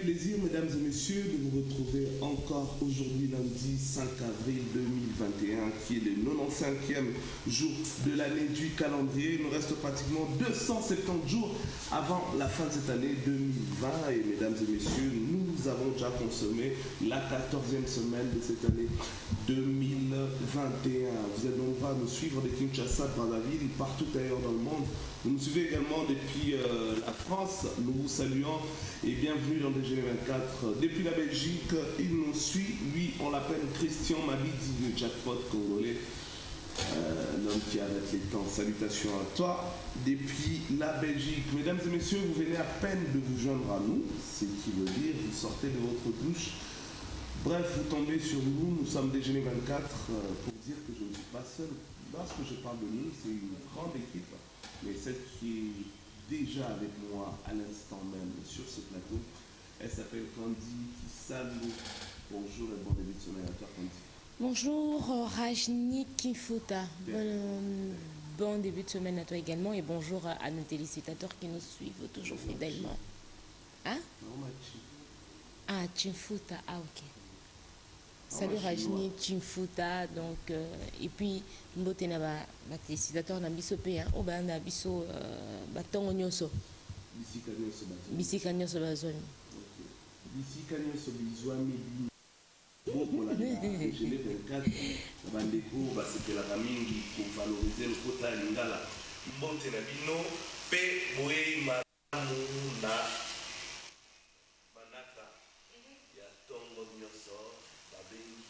plaisir, mesdames et messieurs, de vous retrouver encore aujourd'hui, lundi 5 avril 2021, qui est le 95e jour de l'année du calendrier. Il nous reste pratiquement 270 jours avant la fin de cette année 2020. Et mesdames et messieurs, nous avons déjà consommé la 14e semaine de cette année 2021. Vous êtes nombreux à nous suivre de Kinshasa, Brazzaville, partout ailleurs dans le monde. Vous nous suivez également depuis la France. Nous vous saluons et bienvenue dans DGN 24. Depuis la Belgique, il nous suit. Lui, on l'appelle Christian Mabidi, le jackpot congolais. L'homme qui arrête les temps. Salutations à toi depuis la Belgique. Mesdames et messieurs, vous venez à peine de vous joindre à nous, ce qui veut dire vous sortez de votre douche. Bref, vous tombez sur nous. Nous sommes DGN 24 pour dire que je ne suis pas seul. Lorsque je parle de nous, c'est une grande équipe. Mais celle qui est déjà avec moi à l'instant même sur ce plateau, elle s'appelle Candy Kisalo. Bonjour et bon début de semaine à toi, Candy. Bonjour Rajni Kinfuta. Bon début de semaine à toi également et bonjour à nos téléspectateurs qui nous suivent toujours fidèlement. Hein? Ah, Kinfuta, ah ok. Salut Rajni Kinfuta, donc et puis mbote na ba téléspectateurs na biso pe hein, o ba na biso batongo nyoso. Bisika nyoso bazoni. OK. Bisika nyoso bizwami beaucoup la DGN 24 bandeko basepelaka mingi kovalorize lokota ya lingala mbote na bino mpe boyei malamu na manaka ya ntongo nyonso babengi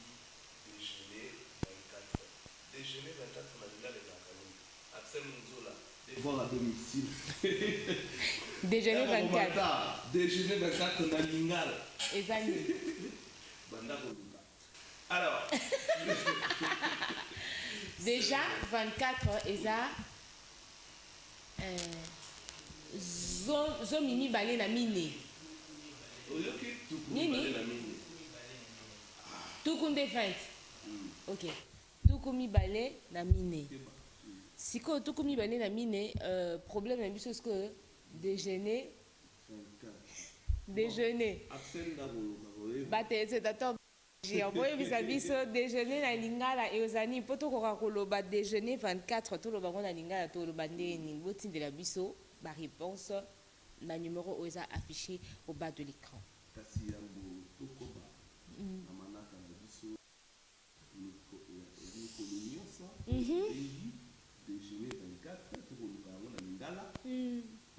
DGN 24. DGN 24 na lingala ezalaka nini? Axel Munzola devoir à domicile. DGN 24. DGN 24 na lingala Ezali. Alors, déjà 24 eza zomi mibale na mine. Nini? Tuku nde 20. Ok. Tuku mibale na mine. Siko tuku mibale na mine, problème na biso est que déjeuner. Bate c'est d'accord. J'ai envoyé biso déjeuner na lingala et ozani poto koka koloba déjeuner 24 to loba na lingala to loba ndeni botindela biso ba réponse na numéro oza affiché au bas de l'écran. Kasi yambo tokoba amanaka na biso ni kolonio ça déjeuner 24 to koluka na lingala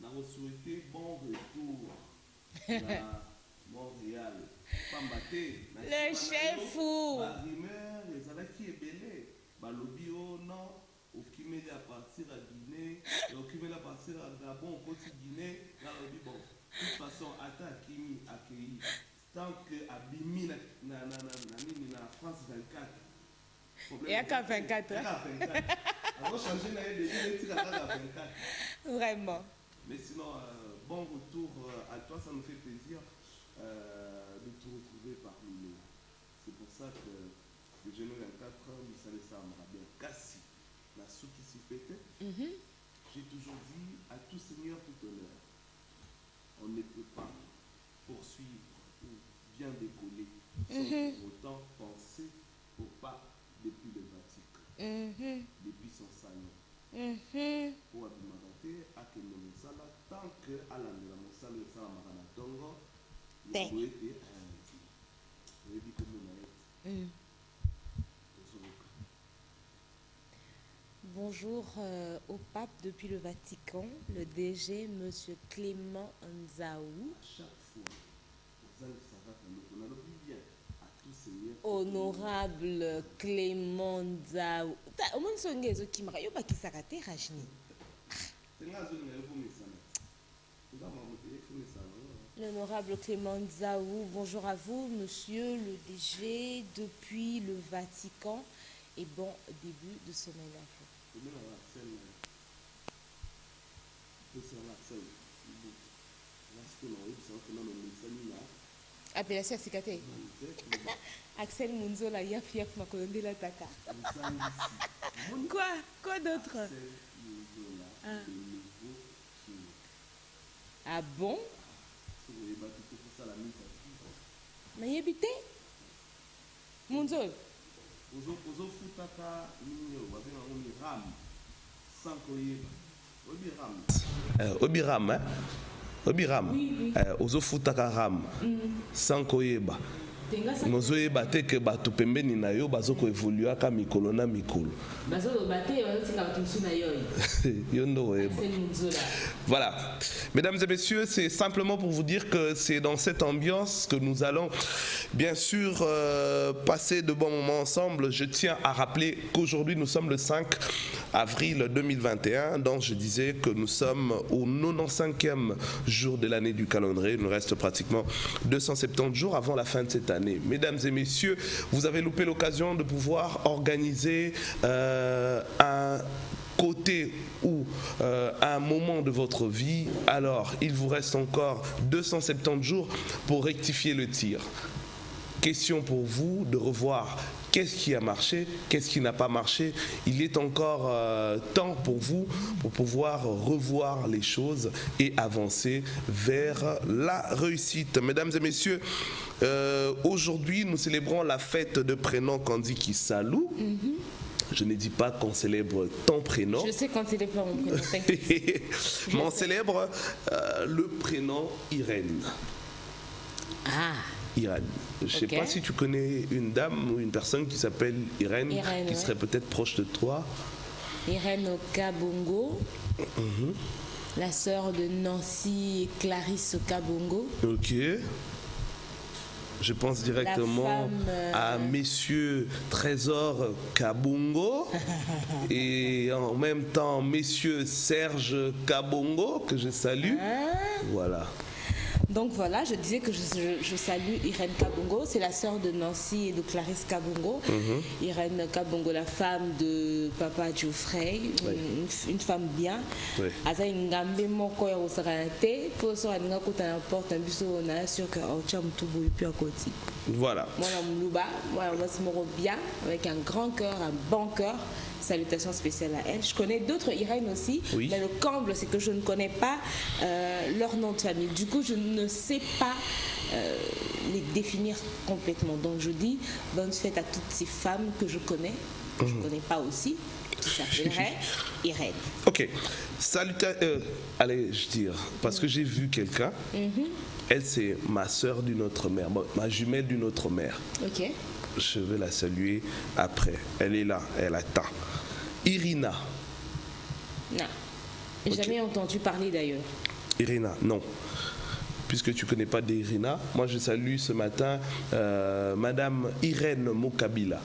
na vous souhaiter bon retour à Montréal. Le chef fou. La rumeur, les alaki est belé. Balobi oh non, au Kimeli à partir à Guinée, au Kimeli à partir à Gabon, au côté Guinée, balobi bon. De toute façon, attends Kimi accueilli. Tant que Abimi na France 24. Et à 24. Alors changer la 24. Vraiment. Mais sinon, bon retour à toi, ça nous fait plaisir. De te retrouver parmi nous. C'est pour ça que le jeune 24 ans, nous savons ça bien. Cassi, la soupe qui s'y fêtait, j'ai toujours dit à tout seigneur, tout honneur, on ne peut pas poursuivre ou bien décoller sans pour autant penser au pas depuis le Vatican, depuis son salon. Pour abimagate, à que nous sommes tant que à la maison, nous sommes à Tongo. Bonjour au pape depuis le Vatican, le DG Monsieur Clément Nzaou. Honorable Clément Nzaou. L'honorable Clément Nzaou, bonjour à vous, monsieur le DG depuis le Vatican et bon début de semaine à vous. Appellation Sikate. Axel Munzola, Yaf Yaf Makolonde la Taka. Quoi d'autre? Ah bon? Mais habité Monzo. Obiram, hein? Obiram. Ozofutaka ram. Sans koyeba. Mozoyeba te ke bato pembeni na yo bazoko évoluer ka mikolo na mikolo. Voilà. Mesdames et messieurs, c'est simplement pour vous dire que c'est dans cette ambiance que nous allons bien sûr passer de bons moments ensemble. Je tiens à rappeler qu'aujourd'hui nous sommes le 5 avril 2021, donc je disais que nous sommes au 95e jour de l'année du calendrier. Il nous reste pratiquement 270 jours avant la fin de cette année. Mesdames et messieurs, vous avez loupé l'occasion de pouvoir organiser un côté ou un moment de votre vie. Alors, il vous reste encore 270 jours pour rectifier le tir. Question pour vous de revoir qu'est-ce qui a marché, qu'est-ce qui n'a pas marché. Il est encore temps pour vous pour pouvoir revoir les choses et avancer vers la réussite. Mesdames et messieurs, aujourd'hui nous célébrons la fête de prénom Candy Kisalou. Je ne dis pas qu'on célèbre ton prénom. Je sais qu'on célèbre mon prénom. Mais on célèbre le prénom Irène. Ah. Irène. Je ne sais pas si tu connais une dame ou une personne qui s'appelle Irène, qui serait peut-être proche de toi. Irène Okabongo, la sœur de Nancy et Clarisse Okabongo. Ok. Je pense directement à messieurs Trésor Kabongo et en même temps messieurs Serge Kabongo que je salue. Voilà. Donc voilà, je disais que je salue Irène Kabongo, c'est la sœur de Nancy et de Clarisse Kabongo. Irène Kabongo, la femme de Papa Geoffrey, une femme bien. Aza ngambe moko ya osarate, pour ça on a côté n'importe un biso on a sûr que au cham tout boui puis à côté. Voilà. Moi la muluba, moi on se moro bien avec un grand cœur, un bon cœur. Salutations spéciales à elle. Je connais d'autres Irène aussi, mais le comble, c'est que je ne connais pas leur nom de famille. Du coup, je ne sais pas les définir complètement. Donc, je dis bonne fête à toutes ces femmes que je connais, que je ne connais pas aussi, qui s'appelleraient Irène. Ok. Allez, je dire, parce que j'ai vu quelqu'un. Elle, c'est ma sœur d'une autre mère, ma jumelle d'une autre mère. Ok. Je vais la saluer après. Elle est là, elle attend. Irina. Non. Jamais entendu parler d'ailleurs. Irina, non. Puisque tu ne connais pas d'Irina, moi je salue ce matin Madame Irène Mokabila.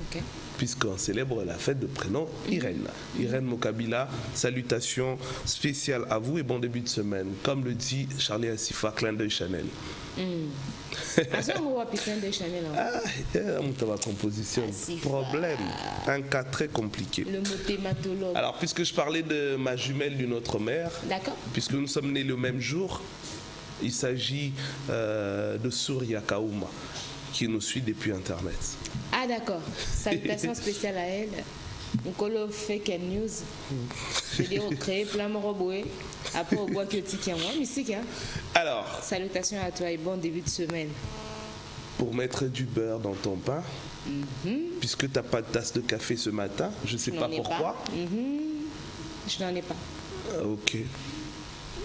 Ok. Puisqu'on célèbre la fête de prénom Irène. Irène Mokabila, salutations spéciales à vous et bon début de semaine. Comme le dit Charlie Asifa, clin d'œil Chanel. Ma composition, problème, un cas très compliqué. Le mot thématologue. Alors, puisque je parlais de ma jumelle d'une autre mère, puisque nous sommes nés le même jour, il s'agit de Souria Kaouma, qui nous suit depuis Internet. Ah d'accord, salutations spéciales à elle. On fake news. C'est-à-dire on crée plein de roboués. Après on boit que ticket moi, mystique hein. Alors. Salutations à toi et bon début de semaine. Pour mettre du beurre dans ton pain, puisque tu n'as pas de tasse de café ce matin, je ne sais pas pourquoi. Je n'en ai pas. Ok.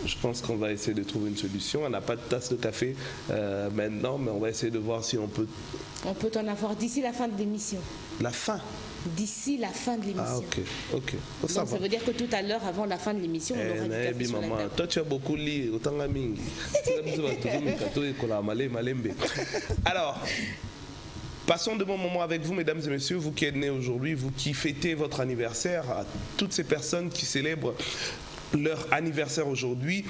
Je pense qu'on va essayer de trouver une solution. On n'a pas de tasse de café maintenant, mais on va essayer de voir si on peut... On peut t'en avoir d'ici la fin de l'émission. La fin? D'ici la fin de l'émission. Ah ok, ok. Donc ça veut dire que tout à l'heure, avant la fin de l'émission, on aura du café sur la table. Toi tu as beaucoup lu, autant la mingi. Alors, passons de bons moments avec vous, mesdames et messieurs, vous qui êtes nés aujourd'hui, vous qui fêtez votre anniversaire, à toutes ces personnes qui célèbrent leur anniversaire aujourd'hui.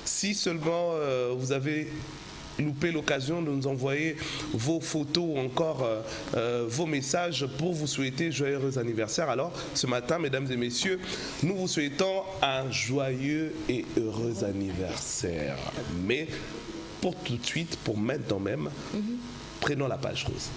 Si seulement vous avez loupé l'occasion de nous envoyer vos photos ou encore vos messages pour vous souhaiter joyeux anniversaire. Alors, ce matin, mesdames et messieurs, nous vous souhaitons un joyeux et heureux anniversaire. Mais pour tout de suite, pour maintenant même, prenons la page rose.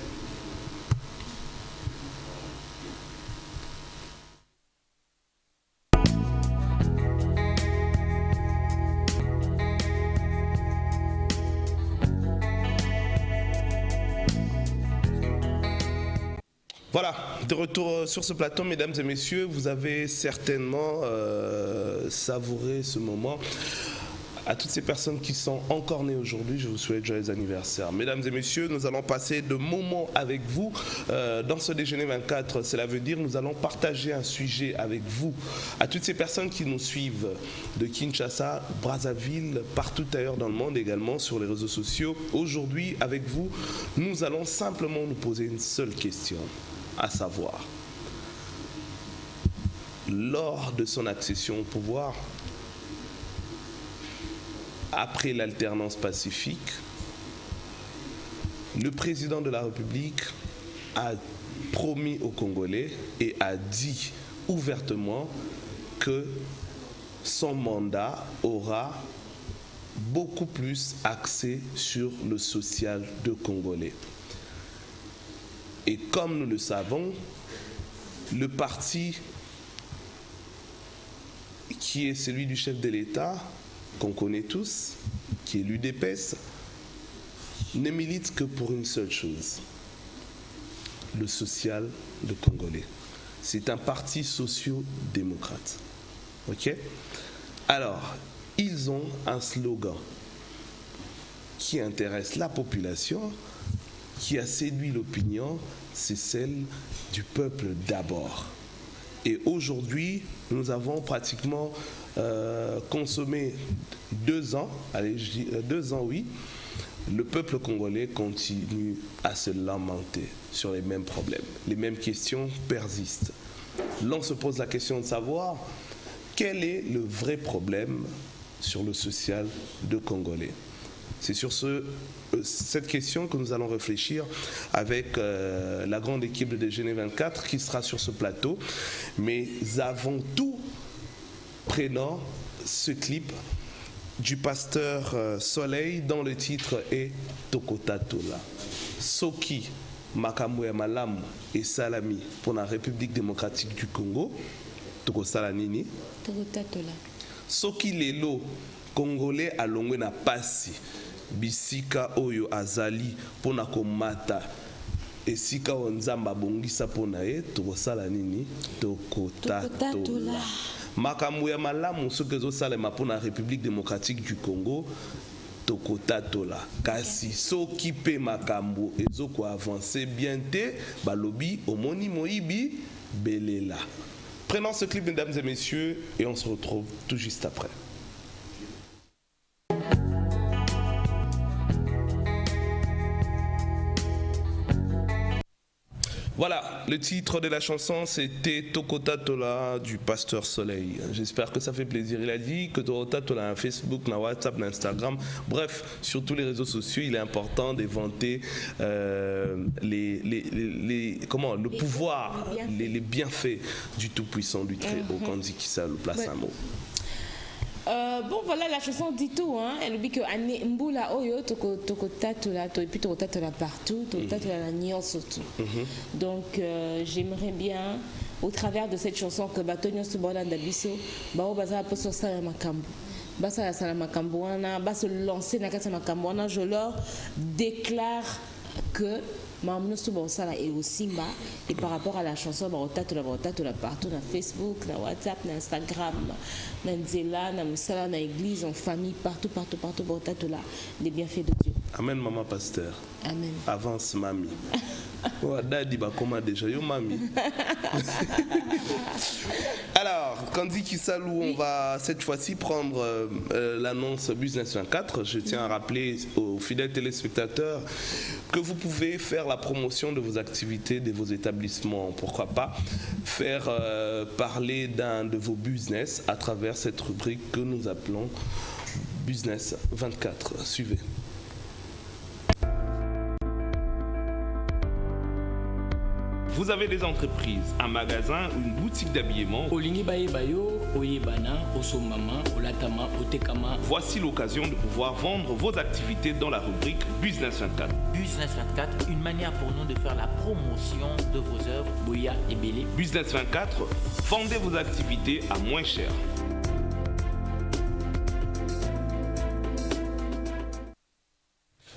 Voilà, de retour sur ce plateau, mesdames et messieurs, vous avez certainement savouré ce moment. À toutes ces personnes qui sont encore nées aujourd'hui, je vous souhaite joyeux anniversaire. Mesdames et messieurs, nous allons passer de moments avec vous dans ce déjeuner 24. Cela veut dire nous allons partager un sujet avec vous. À toutes ces personnes qui nous suivent de Kinshasa, Brazzaville, partout ailleurs dans le monde également sur les réseaux sociaux. Aujourd'hui, avec vous, nous allons simplement nous poser une seule question, à savoir, lors de son accession au pouvoir, après l'alternance pacifique, le président de la République a promis aux Congolais et a dit ouvertement que son mandat aura beaucoup plus axé sur le social de Congolais. Et comme nous le savons, le parti qui est celui du chef de l'État, qu'on connaît tous, qui est l'UDPS, ne milite que pour une seule chose, le social de Congolais. C'est un parti socio-démocrate. Ok? Alors, ils ont un slogan qui intéresse la population, qui a séduit l'opinion, c'est celle du peuple d'abord. Et aujourd'hui, nous avons pratiquement consommé 2 ans, allez, je dis 2 ans, oui, le peuple congolais continue à se lamenter sur les mêmes problèmes. Les mêmes questions persistent. L'on se pose la question de savoir quel est le vrai problème sur le social de Congolais. C'est sur cette question que nous allons réfléchir avec la grande équipe de Déjeuner 24 qui sera sur ce plateau. Mais avant tout, prenons ce clip du pasteur Soleil dont le titre est Tokota Tola. Soki Makambo ya Malamu et Salami pour la République démocratique du Congo. Tokosala nini? Tokota Tola. Soki lelo Congolais alongwe na pasi bisika oyo azali pona komata esika onzamba bongisa pona ye tokosala nini? Tokota Tola. Makambo ya malamu soki ezosalema pona République démocratique du Congo Tokota Tola. Kasi soki pe makambo ezoko avancer bien te balobi omoni moyibi belela. Prenons ce clip, mesdames et messieurs, et on se retrouve tout juste après. Voilà, le titre de la chanson c'était Tokota Tola du pasteur Soleil. J'espère que ça fait plaisir. Il a dit que Tokota Tola a un Facebook, un WhatsApp, un Instagram. Bref, sur tous les réseaux sociaux, il est important d'éventer le pouvoir, les bienfaits du Tout-Puissant, du Très-Haut, quand on dit qu'il ça, le place un mot. Bon voilà, la chanson dit tout, hein. Elle dit que Mbula Oyo Tokota Tola et puis Tokota Tola partout, Tokota Tola la nion surtout. Donc j'aimerais bien au travers de cette chanson que Batonio Subola Ndabiso bao baza poso sala makambo. Basa sala makambo wana, ba se lancer na kasa makambo wana, je leur déclare que et aussi et par rapport à la chanson partout dans Facebook, dans WhatsApp, dans Instagram, dans Nzela, dans Moussala, dans l'église, en famille, partout les bienfaits de Dieu. Amen, maman pasteur. Amen. Avance, mamie. Daddy, comment déjà, yo mamie. Alors, Kandi Kisalou, on va cette fois-ci prendre l'annonce Business 24. Je tiens à rappeler aux fidèles téléspectateurs que vous pouvez faire la promotion de vos activités, de vos établissements. Pourquoi pas faire parler d'un de vos business à travers cette rubrique que nous appelons Business 24. Suivez. Vous avez des entreprises, un magasin ou une boutique d'habillement. Voici l'occasion de pouvoir vendre vos activités dans la rubrique Business 24. Business 24, une manière pour nous de faire la promotion de vos œuvres, Boya et Bélé. Business 24, vendez vos activités à moins cher.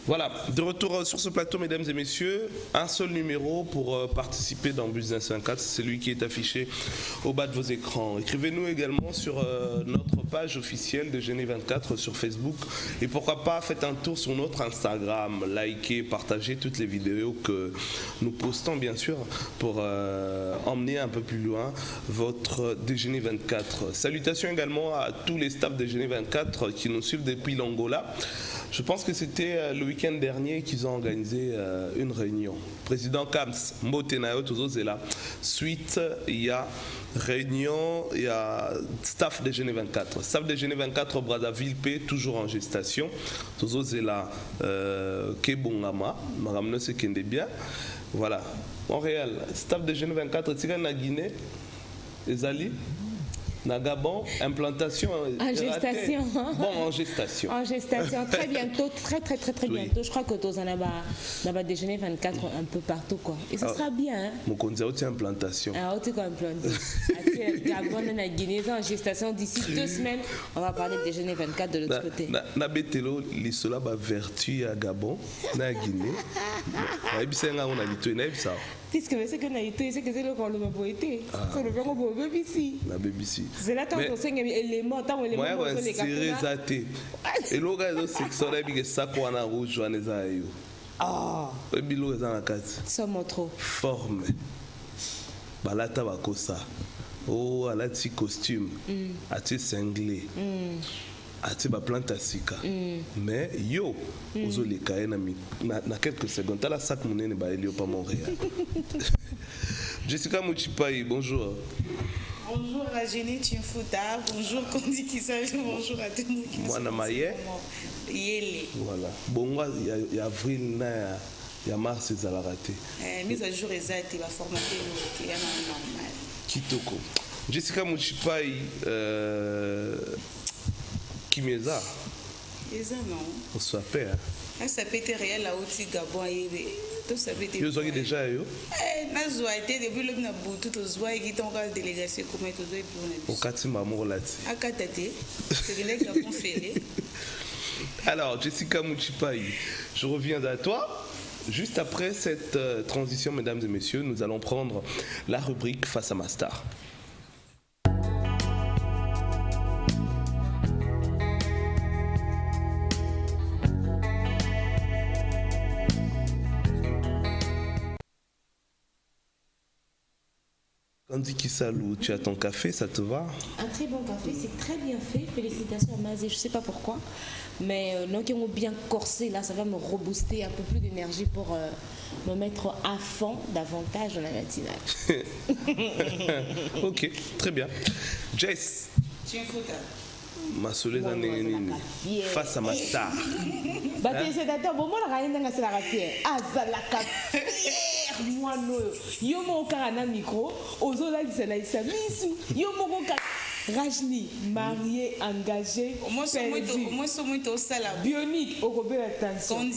Voilà, de retour sur ce plateau, mesdames et messieurs. Un seul numéro pour participer dans Business 24, c'est celui qui est affiché au bas de vos écrans. Écrivez-nous également sur notre page officielle de Genève 24 sur Facebook. Et pourquoi pas, faites un tour sur notre Instagram. Likez, partagez toutes les vidéos que nous postons, bien sûr, pour emmener un peu plus loin votre Déjeuner 24. Salutations également à tous les staffs de Genève 24 qui nous suivent depuis l'Angola. Je pense que c'était le week-end dernier qu'ils ont organisé une réunion. Président Kams, Motenayo Tozozela. Suite, il y a réunion, il y a staff de Genève 24. Staff de Genève 24 Brazzaville P, toujours en gestation. Tozozela Kebongama, Maramno Sekende bien. Voilà. Montréal, staff de Genève 24, Tika na Guinée, Ezali. Na Gabon, implantation en gestation. Bon, en gestation. En gestation, très bientôt, très oui. bientôt. Je crois que tous en a déjeuner 24 un peu partout quoi. Et ça sera bien. Hein? Mon conseil, c'est implantation. Ah, tu quoi implantation. Gabon et la Guinée en gestation d'ici 2 semaines. On va parler de déjeuner 24 de l'autre côté. Na betelo lisola ba vertu à Gabon, na Guinée. Na bisenga on a lito na bisa. Qu'est-ce que c'est que naïté, c'est que c'est le qu'on le poété. C'est le qu'on le BBC. La BBC. C'est là tant qu'on sait élément tant élément sur les gars. Et le gars de section là bi ça quoi na rouge joaneza yo. Ah. Et bi lo za na kati. Ça montre. Forme. Balata bakosa. Oh, alati costume. Ati cinglé. Ati ba planta sika. Mais yo ozo le kaye na quelques secondes. La sac monene ba elio pas Montréal. Jessica Muchipai, bonjour. Bonjour à Jenny Tchimfouta, bonjour Kondi Kisali, bonjour à tout le monde qui nous Mwana Maye. Yele. Voilà. Bon, il y a avril, il y a mars, ils ont raté. Mise à jour exacte, il va formater le client normal. Kitoko. Jessica Muchipai, Kimeza. Eza non. On s'appelle. Ça peut être réel là aussi Gabon et tout ça peut être. Vous avez déjà eu? Na zoa été depuis le na butu to zoa qui ton cas délégation comment to zoa pour na. Au kati mamour lati. Akatate. C'est le Gabon fêlé. Alors Jessica Muchipai, je reviens à toi. Juste après cette transition, mesdames et messieurs, nous allons prendre la rubrique Face à ma star. Candy Kisalou, tu as ton café, ça te va? Un très bon café, c'est très bien fait. Félicitations à Mazé, je ne sais pas pourquoi. Mais non, qui ont bien corsé, là, ça va me rebooster un peu plus d'énergie pour me mettre à fond davantage dans la matinale. Ok, très bien. Jess. Ma soleil face à ma star. Bah, téléspectateur, bon, moi, la c'est la rapière. Ah, ça la fière, moi, non. Yo, mon carana micro, aux autres, c'est la Issamissou. Yo, mon carana. Rajni, marié, engagé. Au moins, c'est moi, ça là. Bionique, au Robert attention.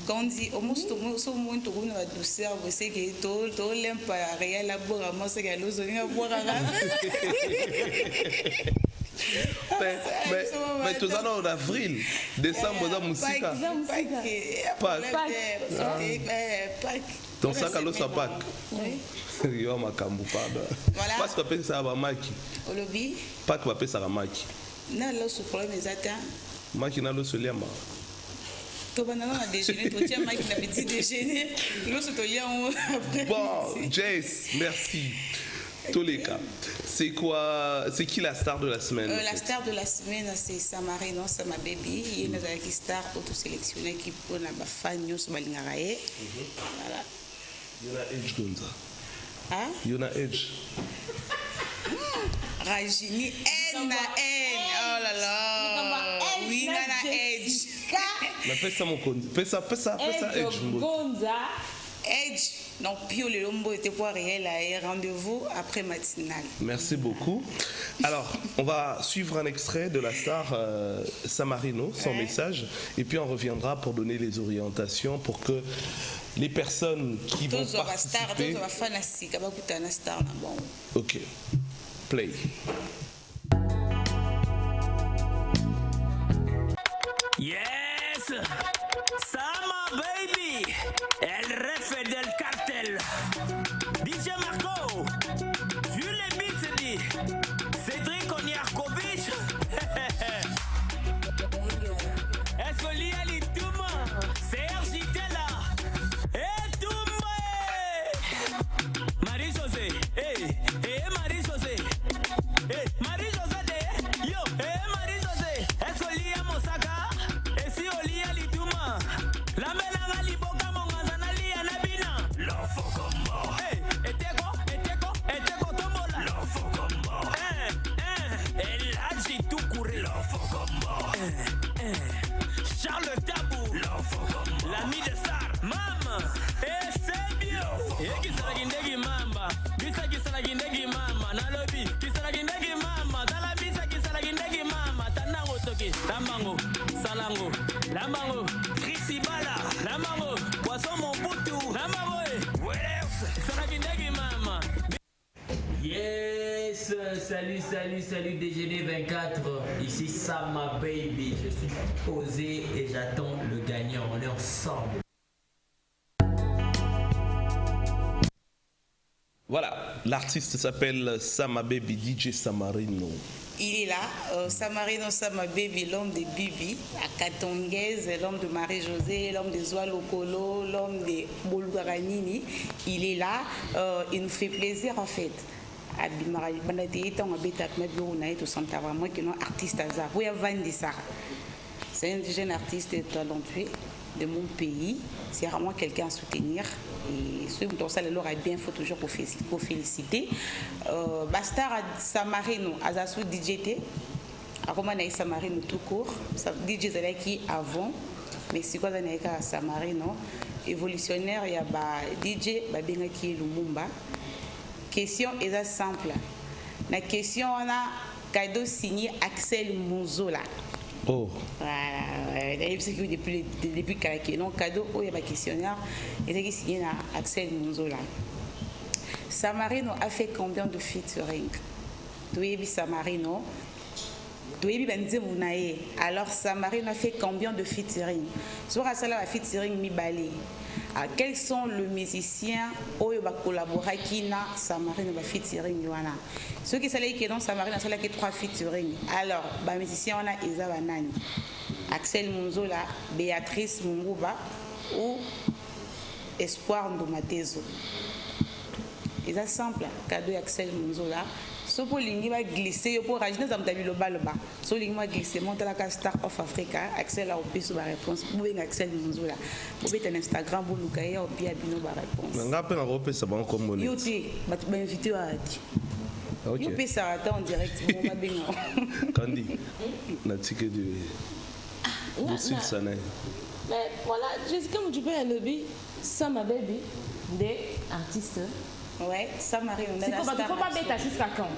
Gandhi, au moins, c'est moi, tu as une douceur, c'est que tu l'aimes pas, réel, la boire, moi, c'est qu'elle ose venir boire à la mais tout ça en avril, décembre, dans Moussika. Pâques. Ton sac à l'eau, ça Pâques. Oui. Yo, ma kambu, pardon. Voilà. Pas ce qu'on appelle ça à Maki. Au lobby. Pas qu'on appelle ça à Maki. Non, là, ce problème est atteint. Maki n'a le soleil. Bon, Jace, merci. Tous les cas. C'est quoi? C'est qui la star de la semaine? La star de la semaine, c'est Samarino, c'est ma baby. Il y a une star auto-sélectionnée qui peut la fan sur Malingarae. Voilà. Il y en a Edge Gonza. Hein? Il y en a Edge. Rajini, N. Oh là là. Oui, Nana Edge. Mais fais ça mon compte. Fais ça Edge. Gonza. Edge. Donc, Pio le Lombo était pour réel à rendez-vous après matinale. Merci beaucoup. Alors, on va suivre un extrait de la star Samarino, son message, et puis on reviendra pour donner les orientations pour que les personnes qui vont participer... Ok. Play. Yeah! Charles Tabou, l'ami de Sar, Mama, c'est bien. Et qui sera Gindegi Mamba, Bisa qui sera Gindegi Mama, Nalobi, qui sera Gindegi Mama, Talabisa qui sera Gindegi Mama, Tanango Toki, Lamango, Salango, Lamango, Chrisibala, Lamango, Poisson mon boutou, Lamango, sera Gindegi Mama. Yes, salut DGD 24, ici Sama Baby, je suis posé et j'attends le gagnant, on est ensemble. Voilà, l'artiste s'appelle Sama Baby, DJ Samarino. Il est là, Samarino Sama Baby, l'homme de Bibi, à Katongaise, l'homme de Marie-Josée, l'homme de Zoa Lokolo, l'homme de Bolgaranini. Il est là, il nous fait plaisir en fait. C'est un jeune artiste talentueux de mon pays. C'est vraiment quelqu'un à soutenir. Et ceux qui ont ça, il a bien, il faut toujours pour féliciter. Bastar Samarino, Azasu DJT. Après, on a Samarino tout court. DJ Zalaki avant. Mais c'est quoi Samarino? Évolutionnaire, il y a DJ Babengaki Lumumba. Question est simple. La question, on a cadeau signé Axel Monzola. Oh. Voilà. Depuis Karaké. Donc, cadeau, il y a un questionnaire. Il est signé Axel Monzola. Samarino a fait combien de featuring? Douébi Samarino. Douébi Benzemounaye. Alors, Samarino a fait combien de featuring? Sur la salle, featuring Mibali. Quels sont les musiciens qui ont collaboré avec Samarino dans featuring? Ceux qui sont dans Samarino, c'est là qui 3 featuring. Alors, les musiciens, on a Isa Banani, Axel Monzola, Béatrice Munguba ou Espoir Ndomatezo. C'est simple, cadeau Axel Monzola. Si vous voulez glisser, pour rajouter dans le bas, si vous voulez glisser, montez la Star of Africa, Axel a oublié sur la réponse. Vous pouvez Axel Monzola. Vous pouvez être Instagram, vous pouvez oublier la réponse. On a appris à repérer ça comme monnaie. Vous pouvez inviter à vous pouvez s'arrêter en direct. Candy, on a ticket de Lucille Sanay. Mais voilà, Jessica Moutchoupé a lobby Sama Baby des artistes. Ouais, Samarino. Il ne faut pas bêta jusqu'à quand?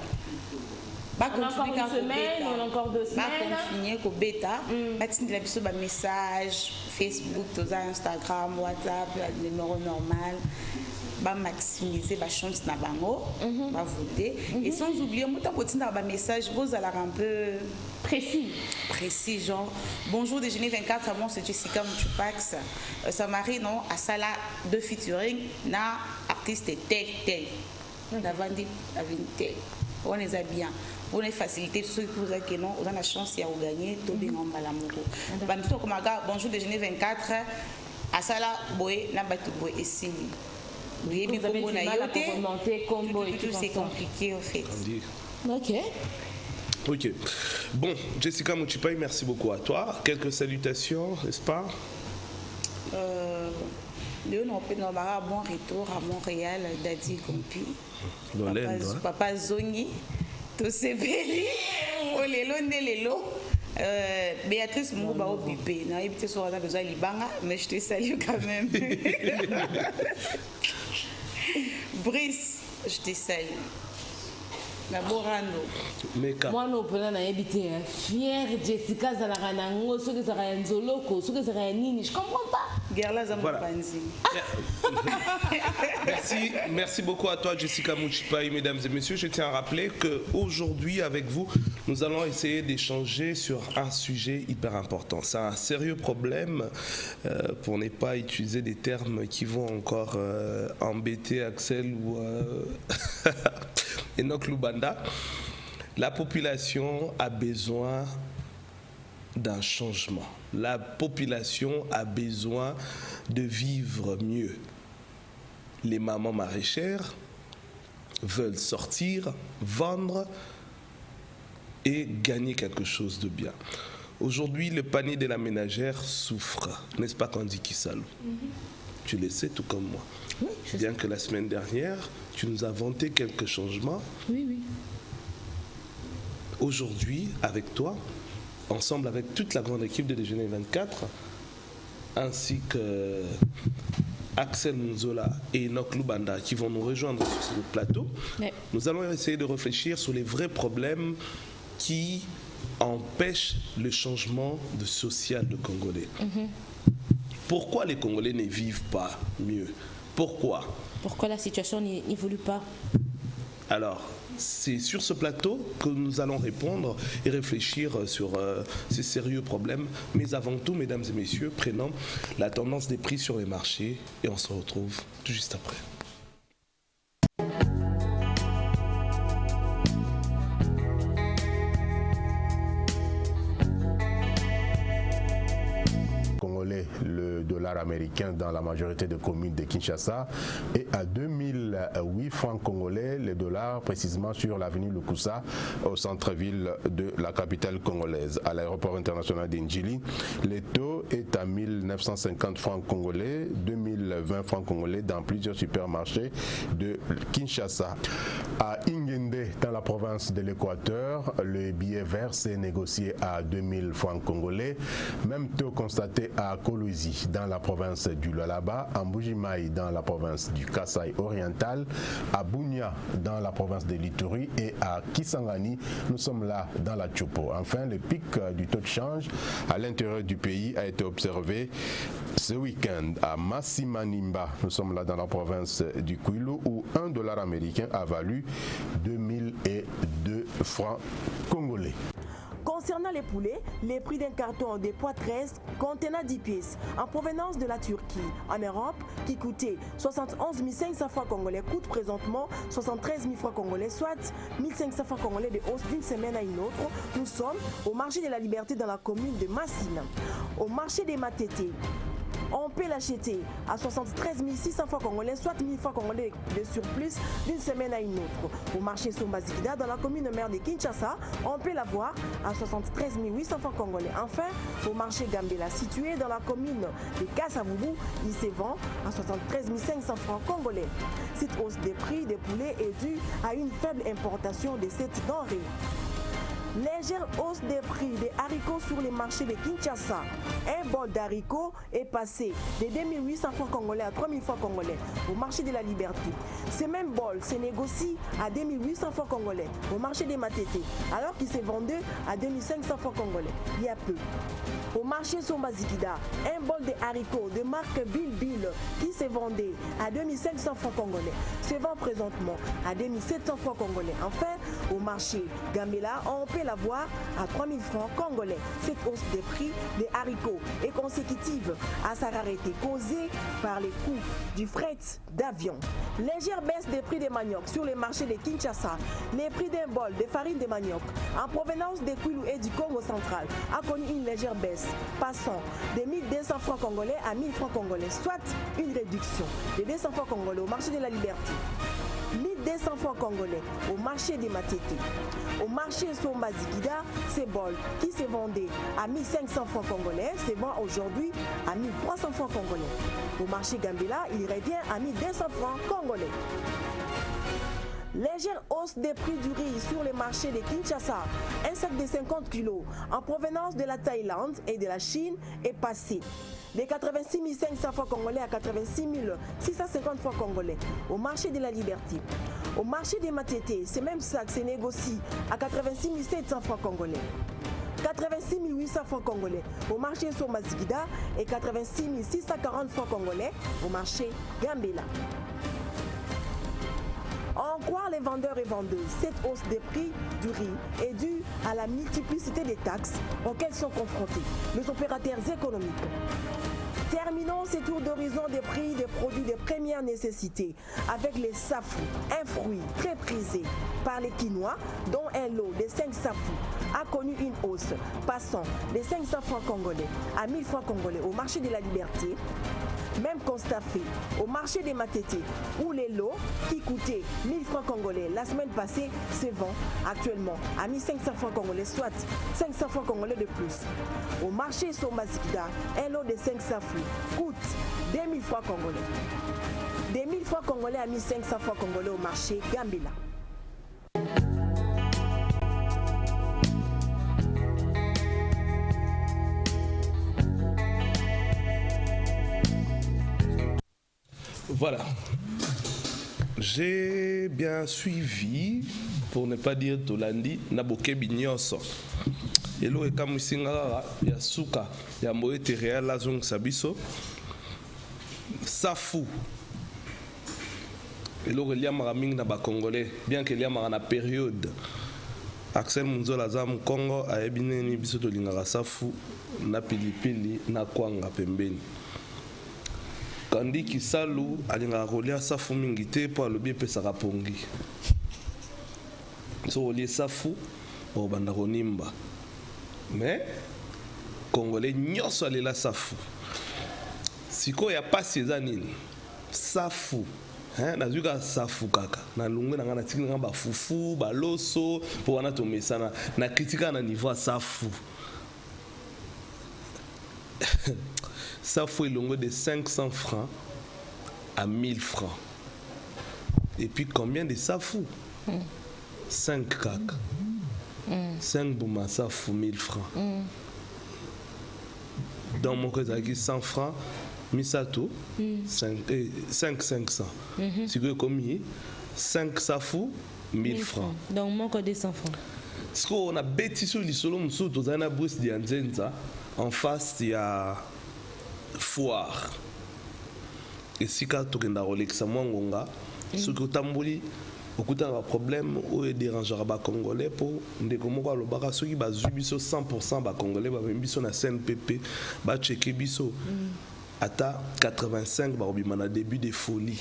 On a encore une semaine, on a encore 2 semaines. Continuer au bêta. Maintenant, il y a un message Facebook, Instagram, WhatsApp, le numéro normal. Va maximiser la chance na bango, va voter. Et sans oublier, moi, quand on a un message, vous allez un peu précis, genre bonjour déjeuner 24, moi c'est Jessica Mouchupax. Samarino a ça là 2 featuring na artiste tel. On a vendu tel. On les a bien. On a facilité ceux qui vous avez non, on a la chance de gagner tout bien en balamoko. Bonjour déjeuner 24 a ça là boy na batu boy et si. Oui, mais vous avez tout c'est compliqué en fait. Ok. Bon, Jessica Moutchipaï, merci beaucoup à toi. Quelques salutations, n'est-ce pas? Nous avons un bon retour à Montréal, Dadi Kompi. Papa Zongi, Tosebeli, Olelo. Béatrice Mouba au bébé. Non, il était sur la besoin de Libanga, mais je te salue quand même. Brice, je te salue. Moi, non, je suis fière Jessica Zalaranango, ceux qui sont en Zoloko, ceux qui sont en Nini, je ne comprends pas. Voilà. Merci beaucoup à toi, Jessica Mouchipaï, mesdames et messieurs. Je tiens à rappeler qu'aujourd'hui, avec vous, nous allons essayer d'échanger sur un sujet hyper important. C'est un sérieux problème, pour ne pas utiliser des termes qui vont encore embêter Axel ou Enoch Lubanda. La population a besoin d'un changement. La population a besoin de vivre mieux. Les mamans maraîchères veulent sortir, vendre et gagner quelque chose de bien. Aujourd'hui, le panier de la ménagère souffre. N'est-ce pas, Candy Kisalo? Tu le sais tout comme moi. Oui, bien que la semaine dernière, tu nous as vanté quelques changements. Oui. Aujourd'hui, avec toi, ensemble avec toute la grande équipe de Déjeuner 24, ainsi que Axel Munzola et Enoch Lubanda qui vont nous rejoindre sur ce plateau, nous allons essayer de réfléchir sur les vrais problèmes qui empêchent le changement de social de Congolais. Pourquoi les Congolais ne vivent pas mieux? Pourquoi la situation n'évolue pas? Alors, c'est sur ce plateau que nous allons répondre et réfléchir sur ces sérieux problèmes. Mais avant tout, mesdames et messieurs, prenons la tendance des prix sur les marchés et on se retrouve tout juste après. Le dollar américain dans la majorité des communes de Kinshasa est à 2008 francs congolais, le dollar précisément sur l'avenue Lukusa au centre-ville de la capitale congolaise. À l'aéroport international d'Indjili, le taux est à 1950 francs congolais, 2020 francs congolais dans plusieurs supermarchés de Kinshasa. À Ingende, dans la province de l'Équateur, le billet vert s'est négocié à 2000 francs congolais. Même taux constaté à Kolwezi dans la province du Lualaba, à Mbujimaï dans la province du Kasaï oriental, à Bunia dans la province de l'Ituri et à Kisangani, nous sommes là dans la Tchopo. Enfin, le pic du taux de change à l'intérieur du pays a été observé ce week-end à Massimanimba. Nous sommes là dans la province du Kwilu où $1 américain a valu 2002 francs congolais. Concernant les poulets, les prix d'un carton de poids 13 contenant 10 pièces en provenance de la Turquie en Europe qui coûtait 71 500 francs congolais coûte présentement 73 000 francs congolais, soit 1500 francs congolais de hausse d'une semaine à une autre. Nous sommes au marché de la Liberté dans la commune de Massina. Au marché des Matete, on peut l'acheter à 73 600 francs congolais, soit 1000 francs congolais de surplus d'une semaine à une autre. Au marché Sombazikida, dans la commune mère de Kinshasa, on peut l'avoir à 73 800 francs congolais. Enfin, au marché Gambela, situé dans la commune de Kassavubu, il se vend à 73 500 francs congolais. Cette hausse des prix des poulets est due à une faible importation de cette denrée. Légère hausse des prix des haricots sur les marchés de Kinshasa. Un bol d'haricots est passé de 2800 francs congolais à 3000 francs congolais au marché de la Liberté. Ce même bol se négocie à 2800 francs congolais au marché des Matete, alors qu'il s'est vendu à 2500 francs congolais il y a peu. Au marché Sombazikida, un bol de haricots de marque Bill qui se vendait à 2500 francs congolais se vend présentement à 2700 francs congolais. Enfin, au marché Gambela, on peut l'avoir à 3000 francs congolais. Cette hausse des prix des haricots est consécutive à sa rareté causée par les coûts du fret d'avion. Légère baisse des prix des maniocs sur les marchés de Kinshasa. Les prix d'un bol de farine de manioc en provenance des Kwilu et du Congo central a connu une légère baisse, passant de 1200 francs congolais à 1000 francs congolais, soit une réduction de 200 francs congolais au marché de la Liberté. 1200 francs congolais au marché des Matete. Au marché Sombazikida, ces bols qui se vendaient à 1500 francs congolais se vendent aujourd'hui à 1300 francs congolais. Au marché Gambela, il revient à 1200 francs congolais. Légère hausse des prix du riz sur les marchés de Kinshasa. Un sac de 50 kg en provenance de la Thaïlande et de la Chine est passé de 86 500 francs congolais à 86 650 francs congolais au marché de la Liberté. Au marché des Matete, ce même sac se négocie à 86 700 francs congolais. 86 800 francs congolais au marché Sombazikida et 86 640 francs congolais au marché Gambela. En croire les vendeurs et vendeuses, cette hausse des prix du riz est due à la multiplicité des taxes auxquelles sont confrontés les opérateurs économiques. Terminons ce tour d'horizon des prix des produits de première nécessité avec les safou, un fruit très prisé par les Quinois, dont un lot de 5 safou a connu une hausse passant de 500 francs congolais à 1000 francs congolais au marché de la Liberté. Même constat fait au marché des Matete où les lots qui coûtaient 1000 francs congolais la semaine passée se vendent actuellement à 1500 francs congolais, soit 500 francs congolais de plus. Au marché Sombazikida, un lot de 5 safou coûte 2000 francs congolais. Des 1000 francs congolais à 1500 francs congolais au marché Gambela. Voilà. J'ai bien suivi, pour ne pas dire Tolandi, Naboke Binyoso. Et là, quand je suis allé à Souka, il y a un moyen de réel la zone Sabiso. Ça fout. Et là, il y a un Congolais, bien qu'il y ait une période. Axel Munzola Zam Congo a ebineni biso to lingaka safu na pilipili na kwanga pembeni. Kandi Kisalu alingaka kolia safu mingi te po alobi epesaka pongi. So olie safu obanda konimba. Mais Congolais nyonso alela safu. Siko ya pasi eza nini? Safu. Nazuka safu kaka na lungwe na tiki ngamba fufu baloso po wana to mesana na kritika na niveau safu. Safu est longue de 500 francs à 1000 francs. Et puis combien de safu? 5 kaka. 5 bouma safu 1000 francs. Dans mon cas, 100 francs. Misato, 500. Si vous avez 5 safou, 1000 francs. Donc, manque de 100 francs. Ce qu'on a bêti sur les solos, nous avons un bus d'Yanzenza. En face, il y a foire. Et si quand tu as un Rolex, ce que tu as un problème, ou un dérangeur Congolais pour des Congolais, ceux qui ont 100% Congolais, ils ont un CNPP, ils ont checké. Ata 85 barobimana début de folie.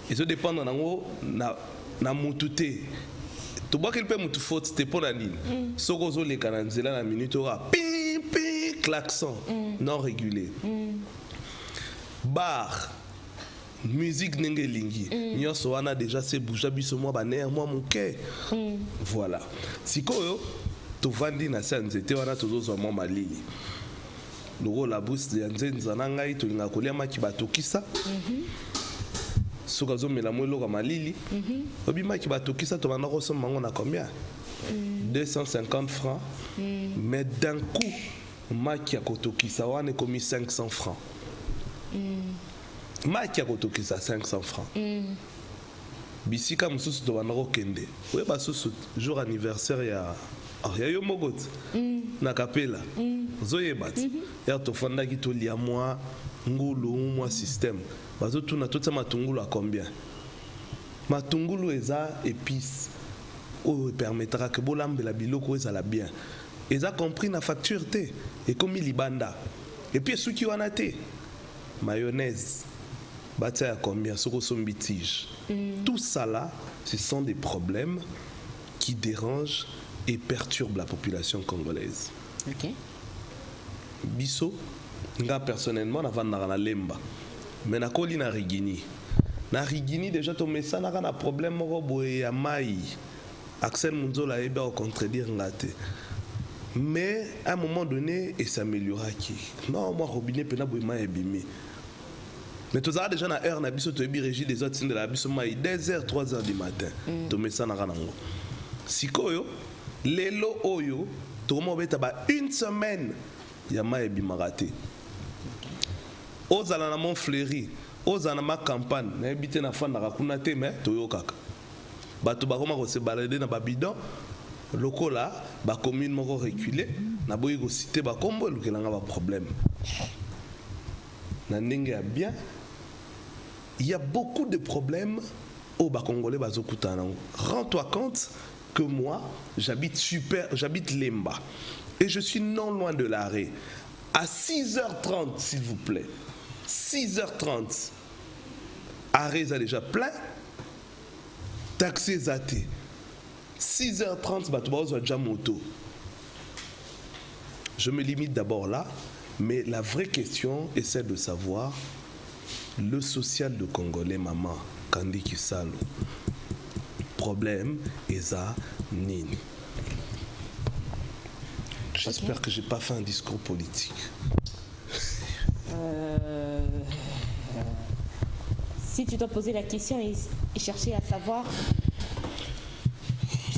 Et ça dépend na mututé. Tu vois qu'il peut mutu faute c'était pour la ligne. Sokozo les kananzela na minute aura ping ping klaxon non régulé. Bar musique nengelingi. Nyoso wana déjà c'est bouja biso moi baner moi mon cœur. Voilà. Sikoyo to vandi na sanzete wana tozo moi malili. Logo la bourse de Nzenza nangai to linga kolia maki batokisa soka zo mela mwelo kama malili obi maki batokisa to bana ko soma ngona combien 250 francs mais d'un coup maki ya kotokisa wana komi 500 francs maki ya kotokisa 500 francs bisika mususu to bana ko kende we basusu jour anniversaire ya yo mogot na kapela zoyebat ya to fanda ki to lia moi ngulu moi système bazo tuna tota matungulu a combien matungulu eza épice o permettra que bolambela biloko ezala bien eza compris na facture te et comme libanda et puis suki wana te mayonnaise batia ya combien soko sombi tige tout ça là ce sont des problèmes qui dérangent et perturbe la population congolaise. Ok. Biso, nga personnellement, na vanda na lemba. Mais na koli na rigini. Na rigini déjà to mesa na kana problème moko boye ya mai. Axel Munzola eba au contredire ngate. Mais à un moment donné, il s'améliora qui. Non, moi robinet pena boye mai ebimi. Mais tu as déjà na heure na biso to ebi régie des autres de la biso mai 2h 3h du matin. To mesa na kana ngo. Sikoyo lelo oyo tomo beta ba une semaine ya maebi marate ozala na Montfleury ozala na ma campagne na ebité na fanda kuna te mais toyokaka bato bakoma ko se balader na babidon lokola ba commune moko reculé na boyi ko cité ba kombo lukelanga ba problème na ndenge ya bien il y a beaucoup de problèmes au ba congolais bazokutana. Rends-toi compte que moi, j'habite Lemba et je suis non loin de l'arrêt. À 6h30, s'il vous plaît. 6h30. Arrêt est déjà plein. Taxi zaté. 6h30, Batoubaozo déjà moto. Je me limite d'abord là, mais la vraie question est celle de savoir le social de Congolais, maman, Kandi Kisalu. Problème eza nini. J'espère que j'ai pas fait un discours politique. Si tu dois poser la question et chercher à savoir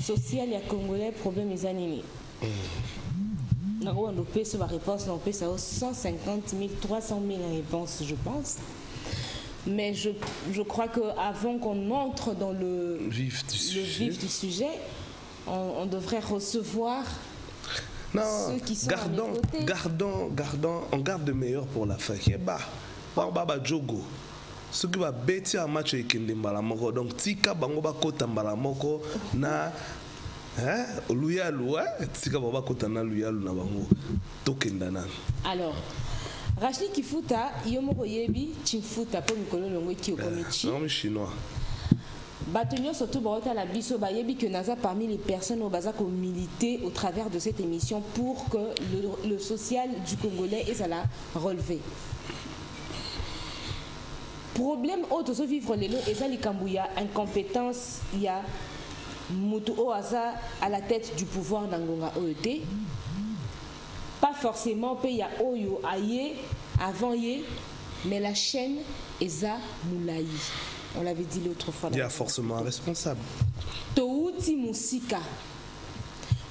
social et congolais problème eza nini. On peut ma réponse, on peut savoir 150 000, 300 000 réponses, je pense. Mais je crois qu'avant qu'on entre dans le vif du sujet, on devrait recevoir ceux qui sont à mes côtés. On garde le meilleur pour la fin. Baba Jogo. Ce qui va bêtir un match avec Ndembalamoko. Donc, Tika Bangoba Kota Mbalamoko na. Tika Baba Kota na Luyalu na Bango. Tokendanan. Alors. Rachni Kifuta, Yomoko Yebi, Chimfuta, pour Mikolo Longo Kiokomichi. Non, mais chinois. Batonio surtout Barota la Biso Bayebi que Naza parmi les personnes au Bazak ont milité au travers de cette émission pour que le social du Congolais et ça l'a relevé. Problème autre se vivre les lots et ça l'Ikambouya, incompétence, il y a Moutou Oaza à la tête du pouvoir d'Angonga OET. Pas forcément Peya Oyo Aye, avant Ye, mais la chaîne Eza Moulaï. On l'avait dit l'autre fois. Il y a forcément un responsable. Touti Moussika.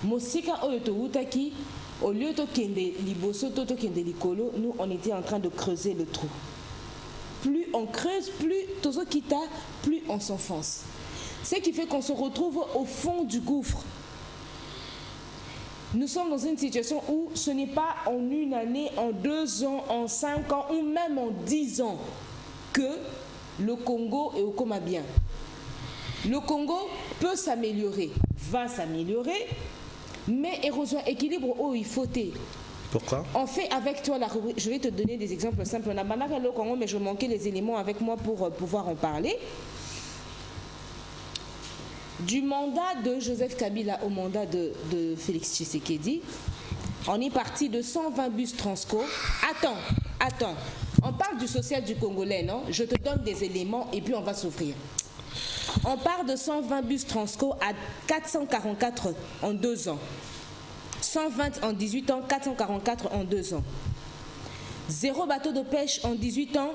Moussika Oyo Toutaki, au lieu de Kende Liboso, Toto Kende Likolo, nous on était en train de creuser le trou. Plus on creuse, plus Tozo Kita, plus on s'enfonce. Ce qui fait qu'on se retrouve au fond du gouffre. Nous sommes dans une situation où ce n'est pas en une année, en 2 ans, en 5 ans ou même en 10 ans que le Congo est au coma bien. Le Congo peut s'améliorer, va s'améliorer, mais érosion, équilibre, il faut. Pourquoi? On fait avec toi la rubrique. Je vais te donner des exemples simples. On a Banaka le Congo, mais je manquais les éléments avec moi pour pouvoir en parler. Du mandat de Joseph Kabila au mandat de Félix Tshisekedi, on est parti de 120 bus Transco. Attends. On parle du social du Congolais, non? Je te donne des éléments et puis on va s'ouvrir. On part de 120 bus Transco à 444 en 2 ans. 120 en 18 ans, 444 en 2 ans. 0 bateau de pêche en 18 ans,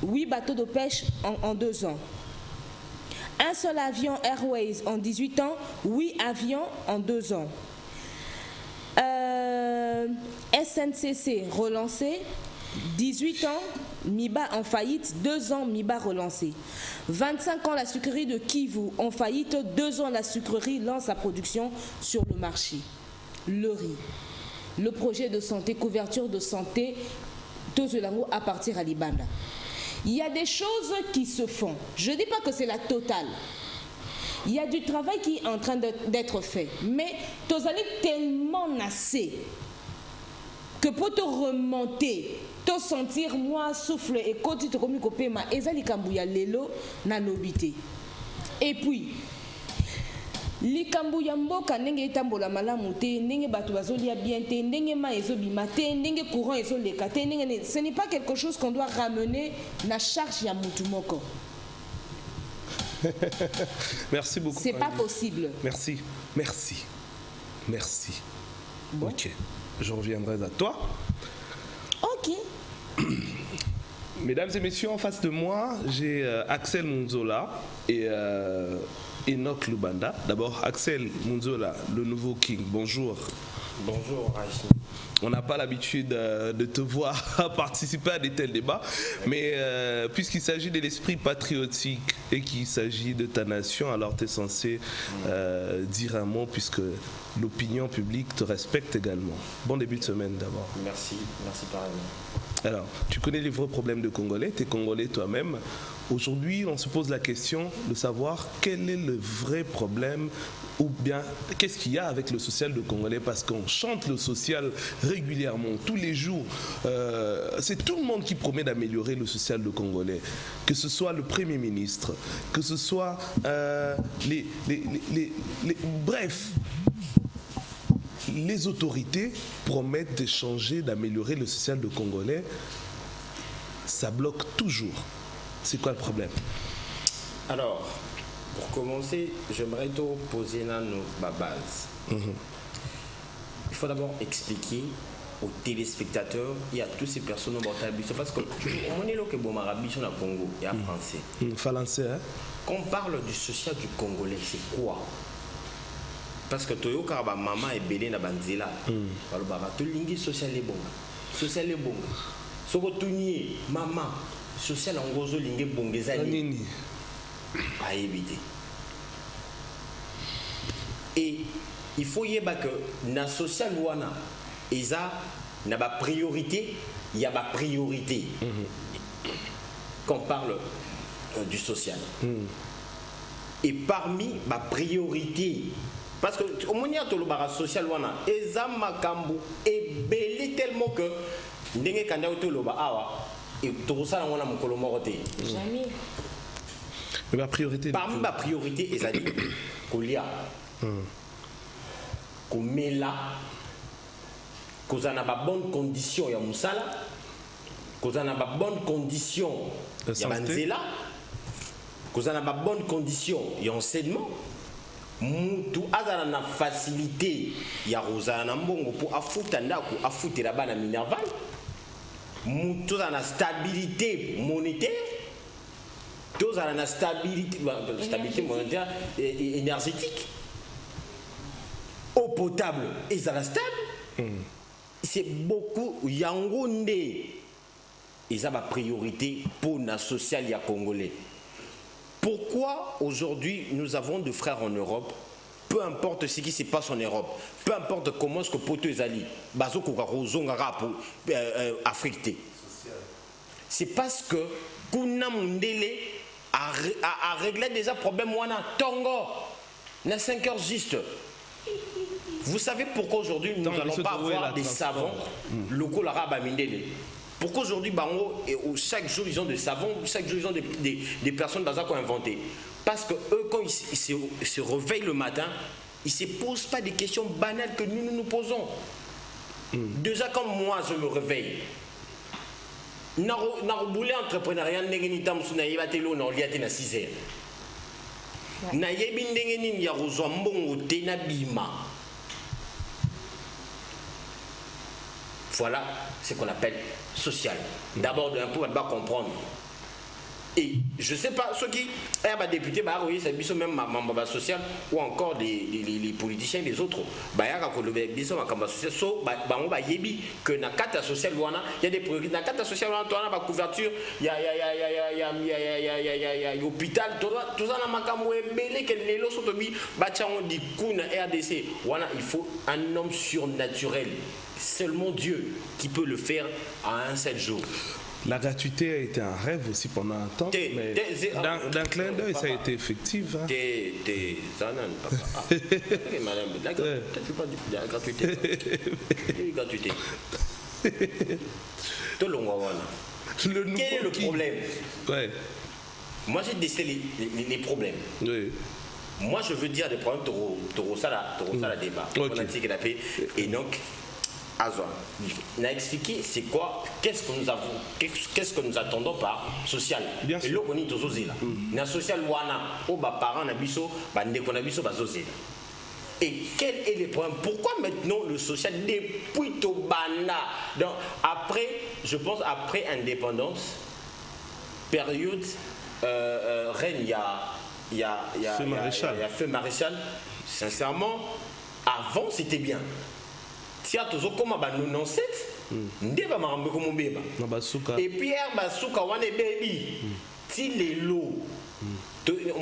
8 bateaux de pêche en 2 ans. Un seul avion Airways en 18 ans, 8 avions en 2 ans. SNCC relancé, 18 ans, Miba en faillite, 2 ans, Miba relancé. 25 ans, la sucrerie de Kivu en faillite, 2 ans, la sucrerie lance sa production sur le marché. Le riz, le projet de santé, couverture de santé, Tozolango à partir à Libanda. Il y a des choses qui se font. Je ne dis pas que c'est la totale. Il y a du travail qui est en train d'être fait. Mais tu es tellement nassé que pour te remonter, te sentir moi souffle et quand tu te commis copé ma ezali kambouya lelo na nobité. Et puis likambu ya mboka ndenge etambola malamu te, ndenge bato bazolia bien te, ndenge ma ezobima te, ndenge courant ezoleka te, ndenge ce n'est pas quelque chose qu'on doit ramener na charge ya mutu moko. Merci beaucoup. C'est pas possible. Merci. Bon. Ok, je reviendrai à toi. Ok. Mesdames et messieurs, en face de moi, j'ai Axel Munzola et Enoch Lubanda. D'abord, Axel Munzola, le nouveau king. Bonjour. Bonjour, Rachid. On n'a pas l'habitude de te voir participer à de tels débats, mais puisqu'il s'agit de l'esprit patriotique et qu'il s'agit de ta nation, alors tu es censé dire un mot puisque l'opinion publique te respecte également. Bon début de semaine d'abord. Merci pareillement. Alors, tu connais les vrais problèmes de Congolais, tu es Congolais toi-même. Aujourd'hui, on se pose la question de savoir quel est le vrai problème ou bien qu'est-ce qu'il y a avec le social de Congolais, parce qu'on chante le social régulièrement, tous les jours. C'est tout le monde qui promet d'améliorer le social de Congolais, que ce soit le Premier ministre, que ce soit bref. Les autorités promettent de changer, d'améliorer le social de Congolais. Ça bloque toujours. C'est quoi le problème? Alors, pour commencer, j'aimerais te poser ma base. Il faut d'abord expliquer aux téléspectateurs et à tous ces personnes parce que on est là que bon Arabi sur le Congo et en français. Français, hein? Quand on parle du social du Congolais, c'est quoi? Parce que Toyo Karaba maman est belé na banzela. Alors bah tout lingi social est bon. Social est bon. Soko tunier maman social en gros lingue bongezani a évité. Et il faut y avoir que na social wana eza na ba priorité, il y a ba priorité. Quand on parle du social. Et parmi ma priorité, parce que au moment où le social wana eza makambu et belé tellement que ndenge kanda utoloba awa et tout ça on a mon colomoroté. Jamais. Mais ma priorité. Parmi ma priorité eza dit kolia. Komela kozana ba bonne condition ya musala, kozana ba bonne condition ya banzela, kozana ba bonne condition ya enseignement. Mutu azana na facilité ya rozana na mbongo pour afuta ndako afutela bana minerval. Mutu azana stabilité monétaire. Tous azana na stabilité monétaire et énergétique. Eau potable et ça stable. C'est beaucoup yangonde. Et ça ma priorité pour la sociale ya congolais. Pourquoi aujourd'hui nous avons des frères en Europe, peu importe ce qui se passe en Europe, peu importe comment est-ce que poto ezali, bazoko rozongara pour Afrique. C'est parce que kuna mundele a réglé déjà problème wana tongo na 5 heures juste. Vous savez pourquoi aujourd'hui nous n'allons pas avoir des savons locaux l'arabe à Mindele? Pourquoi aujourd'hui, Bango, chaque jour ils ont des savons, chaque jour ils ont des personnes dans ça qu'on a inventé? Parce que eux, quand ils se réveillent le matin, ils ne se posent pas des questions banales que nous posons. Déjà, quand moi je me réveille, Naroboulé entrepreneuriat, Negenitam Sunaïba Telo, Norliate na 6 heures. Nayebi Nengenin Yarozambon, Tena Bima. Voilà ce qu'on appelle social. D'abord, d'un peu, on va comprendre. Et je ne sais pas, ceux qui sont députés, c'est même ma social ou encore les politiciens, les autres. Il y a des social, il y a des priorités. Dans la carte sociale, il y a une couverture, il y a l'hôpital, tout ça, il faut un homme surnaturel. Seulement Dieu qui peut le faire à un seul jour. La gratuité a été un rêve aussi pendant un temps, mais d'un clin d'œil, ça a été effectif. La gratuité. Quel est le problème? Moi, j'ai décelé les problèmes. Moi, je veux dire des problèmes, ça la débat. Et donc, on a expliqué c'est quoi, qu'est-ce que nous attendons par social. Et là, on est tous là. Na social wana, au bas parents na biso, bandeko na biso bazozela. Et quel est le problème? Pourquoi maintenant le social depuis Tobana? Donc après, je pense après indépendance, période règne, il y a feu maréchal. Sincèrement, avant c'était bien. Si à tous comme à 97, ndeba marambe comme beba. Et Pierre Basuka wane baby. Si les lots.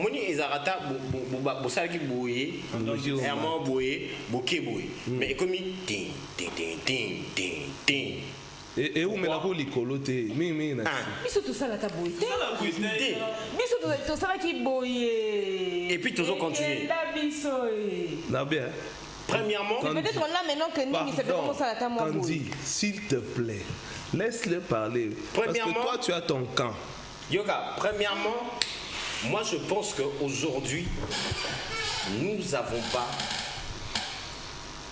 Moni ezarata bosala ki boye, herman boye, boké boye. Mais comme ting. Et où me la roule coloté, mais biso tout ça la taboye. Biso tout ça qui boye. Et puis toujours continuer. Na bien. Premièrement, c'est peut-être là maintenant que nous, c'est comment ça la moi. Tandy, s'il te plaît, laisse-le parler. Parce que toi, tu as ton camp. Yoga, premièrement, moi je pense qu'aujourd'hui, nous n'avons pas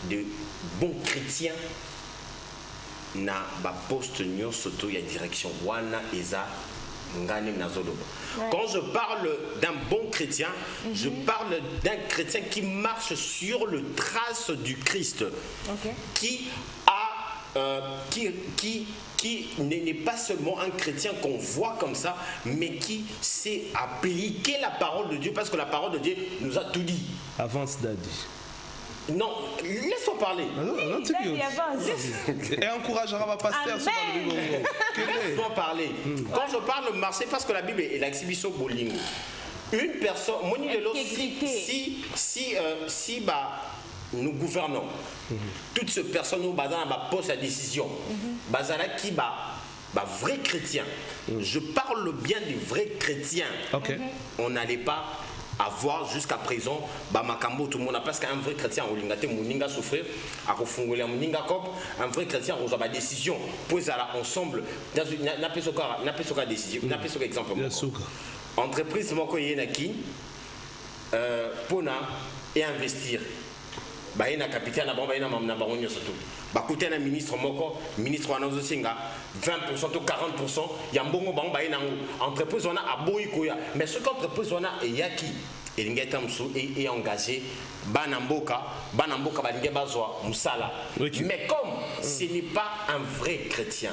de bons chrétiens na ba poste nyo soto ya direction wana eza ngane nazoloba. Quand je parle d'un bon chrétien, je parle d'un chrétien qui marche sur le trace du Christ, qui n'est pas seulement un chrétien qu'on voit comme ça, mais qui sait appliquer la parole de Dieu, parce que la parole de Dieu nous a tout dit. Avance, Daddy. Non, laisse-moi parler. Et encouragera ma pasteur sur le Bongo. Laisse-moi parler. Quand je parle de marché, parce que la Bible est l'exhibition bolingo. Une personne, si nous gouvernons, toutes ces personnes nous basent dans poste à décision, basent qui vrai chrétien. Je parle bien des vrais chrétiens. On n'allait pas avoir jusqu'à présent Makambo, tout le monde a parce qu'un vrai chrétien Moninga souffrir à refongoler Moninga cop, un vrai chrétien a une décision posée ensemble dans une décision, exemple entreprise moko yenaki pona et investir na capitaine na bomba na bango surtout bakute na ministre moko ministre wana ozosinga 20% ou 40% ya mbongo bango na entreprise wana aboyi koya mais ce qu'entreprise wana eyaki elingeta musu et engagé bana mboka balinge bazwa musala mais comme ce n'est pas un vrai chrétien,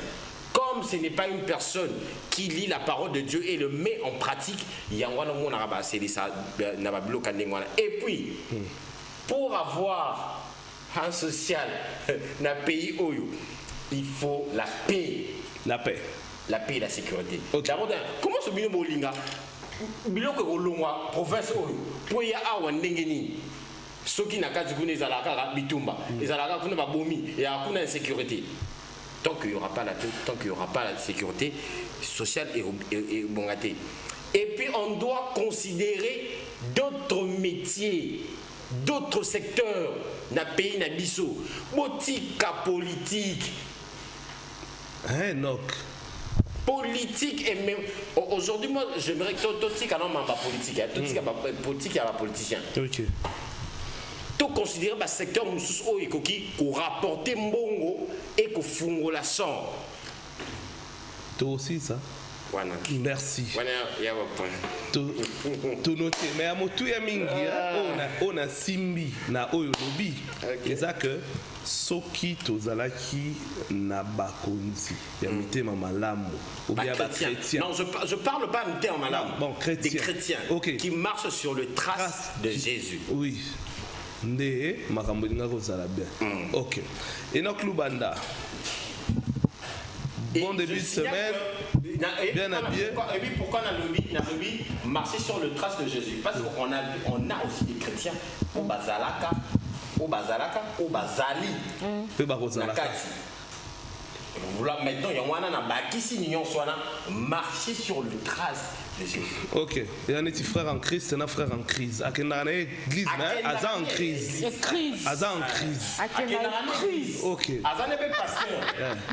comme ce n'est pas une personne qui lit la parole de Dieu et le met en pratique, et puis pour avoir un social dans le pays, il faut la paix. La paix et la sécurité. D'abord, comment ce milieu Molinga, milieu que Olongwa, province pour y avoir un ndengeni, ceux qui n'ont pas de zalaka bitumba, les zalaka kuna babomi, et à kuna insécurité. Tant qu'il n'y aura pas la sécurité sociale et bongaté. Et puis on doit considérer d'autres métiers, d'autres secteurs dans le pays Nabiso, politique. Politique et même aujourd'hui moi j'aimerais que tout politique à politique, politique à politicien. Tout considérer le secteur pour rapporter mbongo et pour faire la sang. Toi aussi ça. Merci. Tout noté. Mais à motu ya mingi, on a simbi na oyo lobi. C'est ça que soki tozalaki na bakonzi ya mitema malamu ou bien ba chrétien. Non, je parle pas de mitema malamu. Bon, chrétien. Des chrétiens qui marchent sur le trace de Jésus. Oui. Ndé makambo linga kozala bien. OK. Enoch Lubanda. Bon début de semaine. Bien habillé. Et puis pourquoi on a marché sur le trace de Jésus? Parce qu'on a aussi des chrétiens au Bazalaka, au Bazali. Maintenant, il y a un bakisi nyon soit marcher sur le trace de Jésus. OK. Il y a un petit frère en Christ, un frère en crise. À quelle église, Aza en crise. Aza en crise. À quelle crise. OK. Aza n'est pas pasteur.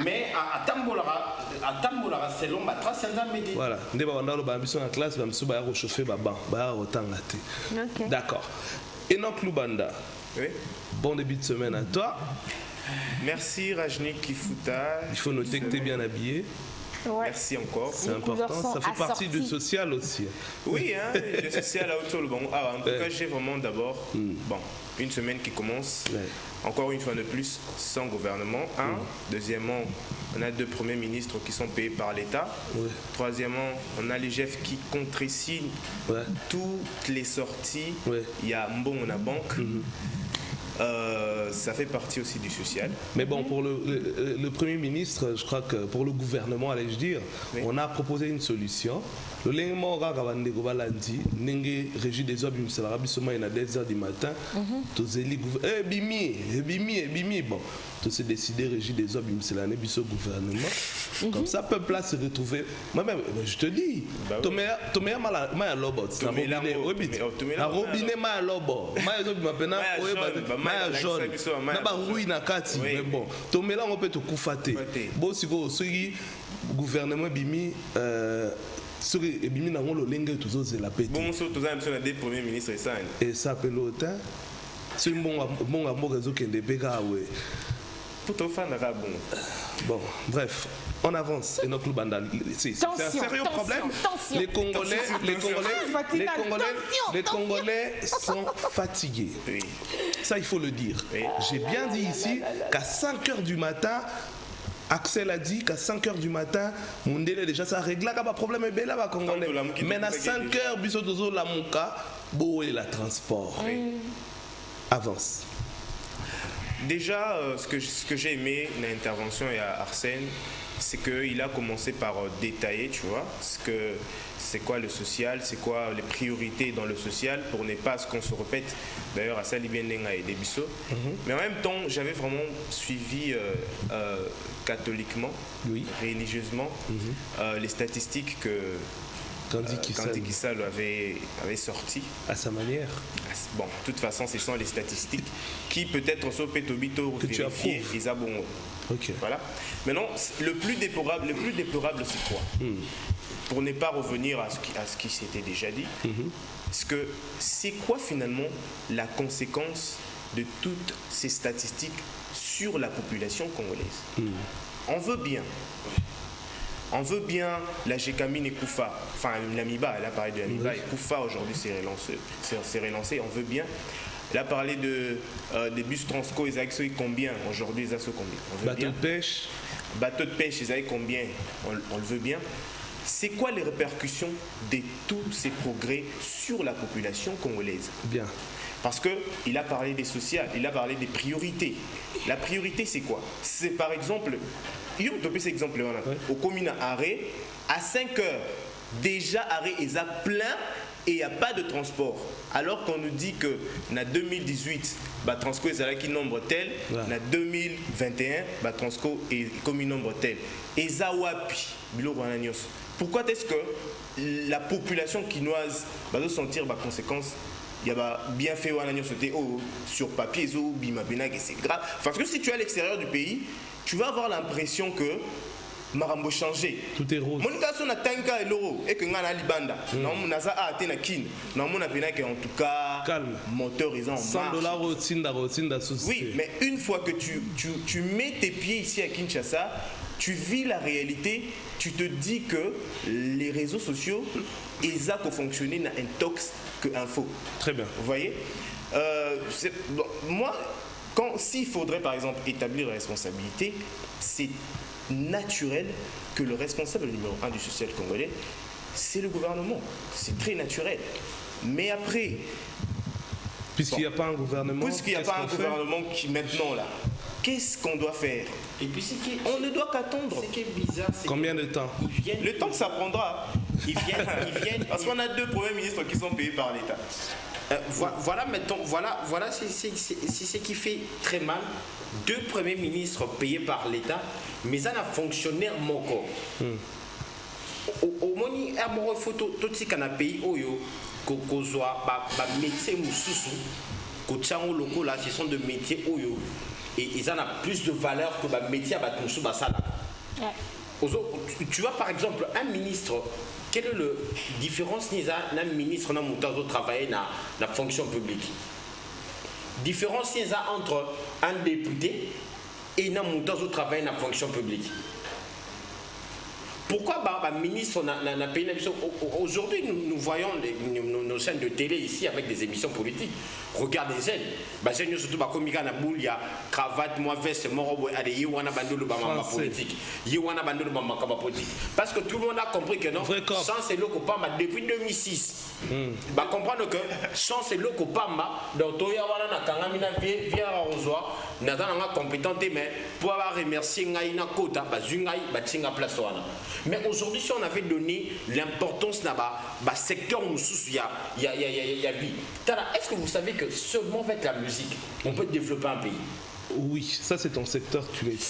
Mais à Tambola, c'est l'homme à trace médié. Voilà. Ndé ba wanda lo ba ambition en classe, ba msu ba ya chauffer ba ban, ba ya otanga te. OK. D'accord. Enoch Lubanda. Oui. Bon début de semaine à toi. Merci Rajni Kifuta. Il faut noter que tu es bien habillé. Ouais. Merci encore. C'est important, ça fait partie du social aussi. Oui, hein, le social à autour. Bon, en tout cas, j'ai vraiment d'abord une semaine qui commence, encore une fois de plus, sans gouvernement. Deuxièmement, on a 2 premiers ministres qui sont payés par l'État. Troisièmement, on a les chefs qui contresignent toutes les sorties. Il y a Mbon, on a banque. Ça fait partie aussi du social. Mais bon, pour le Premier ministre, je crois que pour le gouvernement, allais-je dire, on a proposé une solution. Le lendemain, on a dit, régie des hommes, il y a 2h du matin, bimi, bon, tout s'est décidé, régie des hommes, il y a un gouvernement. Comme ça, peuple là se retrouver. Moi-même, je te dis, Tomé ma lobot, la robinet ma lobot, ma jaune, na ba rouille na kati, mais bon, Tomé là on peut te koufater. Bon, si vous soyez gouvernement bimi. Et bimi na ngolo lenge toujours c'est la paix. Bon, so tous les des premiers ministres et ça peut l'autre. C'est bon réseau qui est des ouais. Pour ton fan bon. Bon, bref, on avance et notre Lubanda, c'est un sérieux problème. Les Congolais sont fatigués. Oui. Ça il faut le dire. Oui. J'ai bien dit ici qu'à 5h du matin Axel a dit qu'à 5h du matin, Mundele déjà ça règle là pas problème est là Congolais. Mais à 5h biso tozo la muka bo et la transport. Avance. Déjà, ce que j'ai aimé dans l'intervention à Arsène, c'est qu'il a commencé par détailler, tu vois, c'est quoi le social, c'est quoi les priorités dans le social, pour ne pas ce qu'on se répète. D'ailleurs, à Salibiendenga et Debisso. Mais en même temps, j'avais vraiment suivi catholiquement, religieusement, les statistiques que Kandi Kissalo avait sorti. À sa manière. Bon, de toute façon, ce sont les statistiques qui peut-être sont pétobito que tu approuves. Okay. Voilà. Maintenant, le plus déplorable, c'est quoi? Pour ne pas revenir à ce qui s'était déjà dit, c'est quoi finalement la conséquence de toutes ces statistiques sur la population congolaise? On veut bien la Gécamine et Koufa, enfin l'Amiba, elle a parlé de l'Amiba et Koufa aujourd'hui s'est relancé, on veut bien. Elle a parlé des bus Transco, ils avaient combien? Aujourd'hui, ils ont combien? Bateau de pêche. Bateau de pêche, ils avaient combien? On le veut bien. C'est quoi les répercussions de tous ces progrès sur la population congolaise? Bien. Parce qu'il a parlé des sociales, il a parlé des priorités. La priorité, c'est quoi? C'est par exemple, il y a un exemple au commune Arrêt, à 5 heures, déjà Arrêt est à plein et il n'y a pas de transport. Alors qu'on nous dit que en 2018, Transco est qui nombre tel, en 2021, Transco est comme nombre tel. Et Zawapi, pourquoi est-ce que la population quinoise va sentir les conséquences? Il y a bien fait sur papier, c'est grave. Parce que si tu es à l'extérieur du pays, tu vas avoir l'impression que Marambo changé. Tout est rose. Mon na tanka et l'euro et que ngana libanda. Non mon nasa a atteint kin. Non mon apena que en tout cas calme. Moteur ils en marche. $100 Oui, mais une fois que tu mets tes pieds ici à Kinshasa, tu vis la réalité, tu te dis que les réseaux sociaux ils ont fonctionné dans un tox que info. Très bien. Vous voyez moi s'il faudrait par exemple établir la responsabilité, c'est naturel que le responsable numéro 1 du social congolais, c'est le gouvernement. C'est très naturel. Mais après... Puisqu'il n'y a pas un gouvernement... qui maintenant là, qu'est-ce qu'on doit faire? Et puis on ne doit qu'attendre. Ce qui est bizarre, c'est combien de temps? Le temps que ça prendra. Ils viennent parce qu'on a 2 premiers ministres qui sont payés par l'État. Voilà, c'est ce qui fait très mal. 2 premiers ministres payés par l'État, mais ça n'a fonctionnaire mon corps. Au moni il faut tout ce qu'on a payé qu'on soit métier mususu qu'on locaux là, ce sont des métiers oyo et ils en ont plus de valeur que les métiers à musu basala. Tu vois par exemple un ministre, quelle est la différence d'un ministre qui travaille dans la fonction publique? Différence entre un député et un montant qui travaille dans la fonction publique. Pourquoi le ministre n'a pas une émission? Aujourd'hui, nous voyons nos chaînes de télé ici avec des émissions politiques. Regardez les jeunes. Les surtout comme il y a boule, il y a cravate, moi veste, moi robe, il y a un bandolo politique. Il y a un bandolo politique. Parce que tout le monde a compris que non, chance est le Kopamba depuis 2006. Bah comprendre que chance est le Kopamba dans Toya wana na kangamina via Rosoir, n'a pas compétent mais pour avoir remercié Ngaïna Kota, bah Zungaï, bah Tinga place wana. Mais aujourd'hui, si on avait donné l'importance là-bas, secteur où il y a vie. Est-ce que vous savez que seulement avec la musique, on peut développer un pays? Oui, ça c'est ton secteur, tu l'as dit.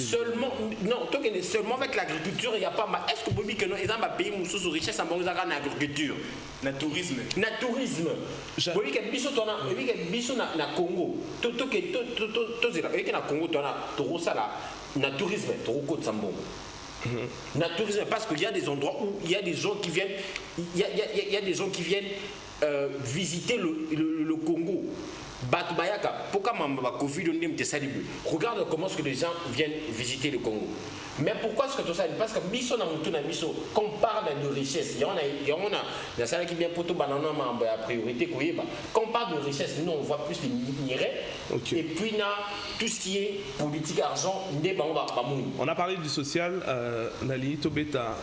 Seulement avec l'agriculture, il n'y a pas mal. Est-ce que vous savez que nous avons un pays où nous richesse en agriculture? Le tourisme. Vous voyez que biso na Congo, na tourisme, tourisme parce qu'il y a des endroits où il y a des gens qui viennent, il y a des gens qui viennent visiter le Congo. Pourquoi regarde comment est-ce que les gens viennent visiter le Congo. Mais pourquoi est-ce que tout ça? Parce que biso na mutu na biso, quand on parle de richesse, il y en a ça qui vient pour tout banana à priorité. Quand on parle de richesse, nous on voit plus les minéraux. Et puis tout ce qui est politique, argent, on a parlé du social, Nali, Tobeta,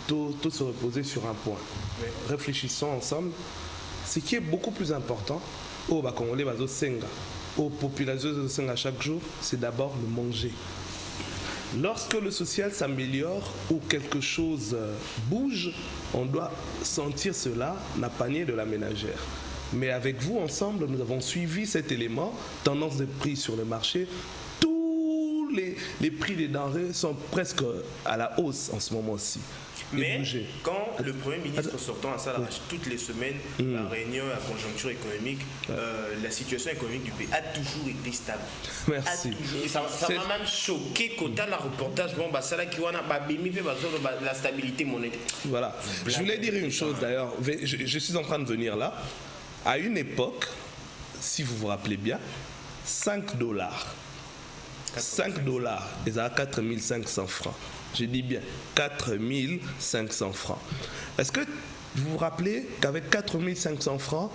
tout se reposer sur un point. Réfléchissons ensemble. Ce qui est beaucoup plus important, Congolais Bazo Senga, aux populations à chaque jour, c'est d'abord le manger. Lorsque le social s'améliore ou quelque chose bouge, on doit sentir cela dans le panier de la ménagère. Mais avec vous, ensemble, nous avons suivi cet élément, tendance de prix sur le marché. Tous les prix des denrées sont presque à la hausse en ce moment-ci. Mais quand le Premier ministre sortant à ça, toutes les semaines, la réunion, la conjoncture économique, la situation économique du pays a toujours été stable. Merci. Ça m'a même choqué quand on a le reportage, bon, bah, ça là qui a la stabilité monétaire. Voilà. Je voulais dire une chose d'ailleurs, je suis en train de venir là. À une époque, si vous vous rappelez bien, $5, ils avaient 4500 francs. Je dis bien 4500 francs. Est-ce que vous vous rappelez qu'avec 4500 francs,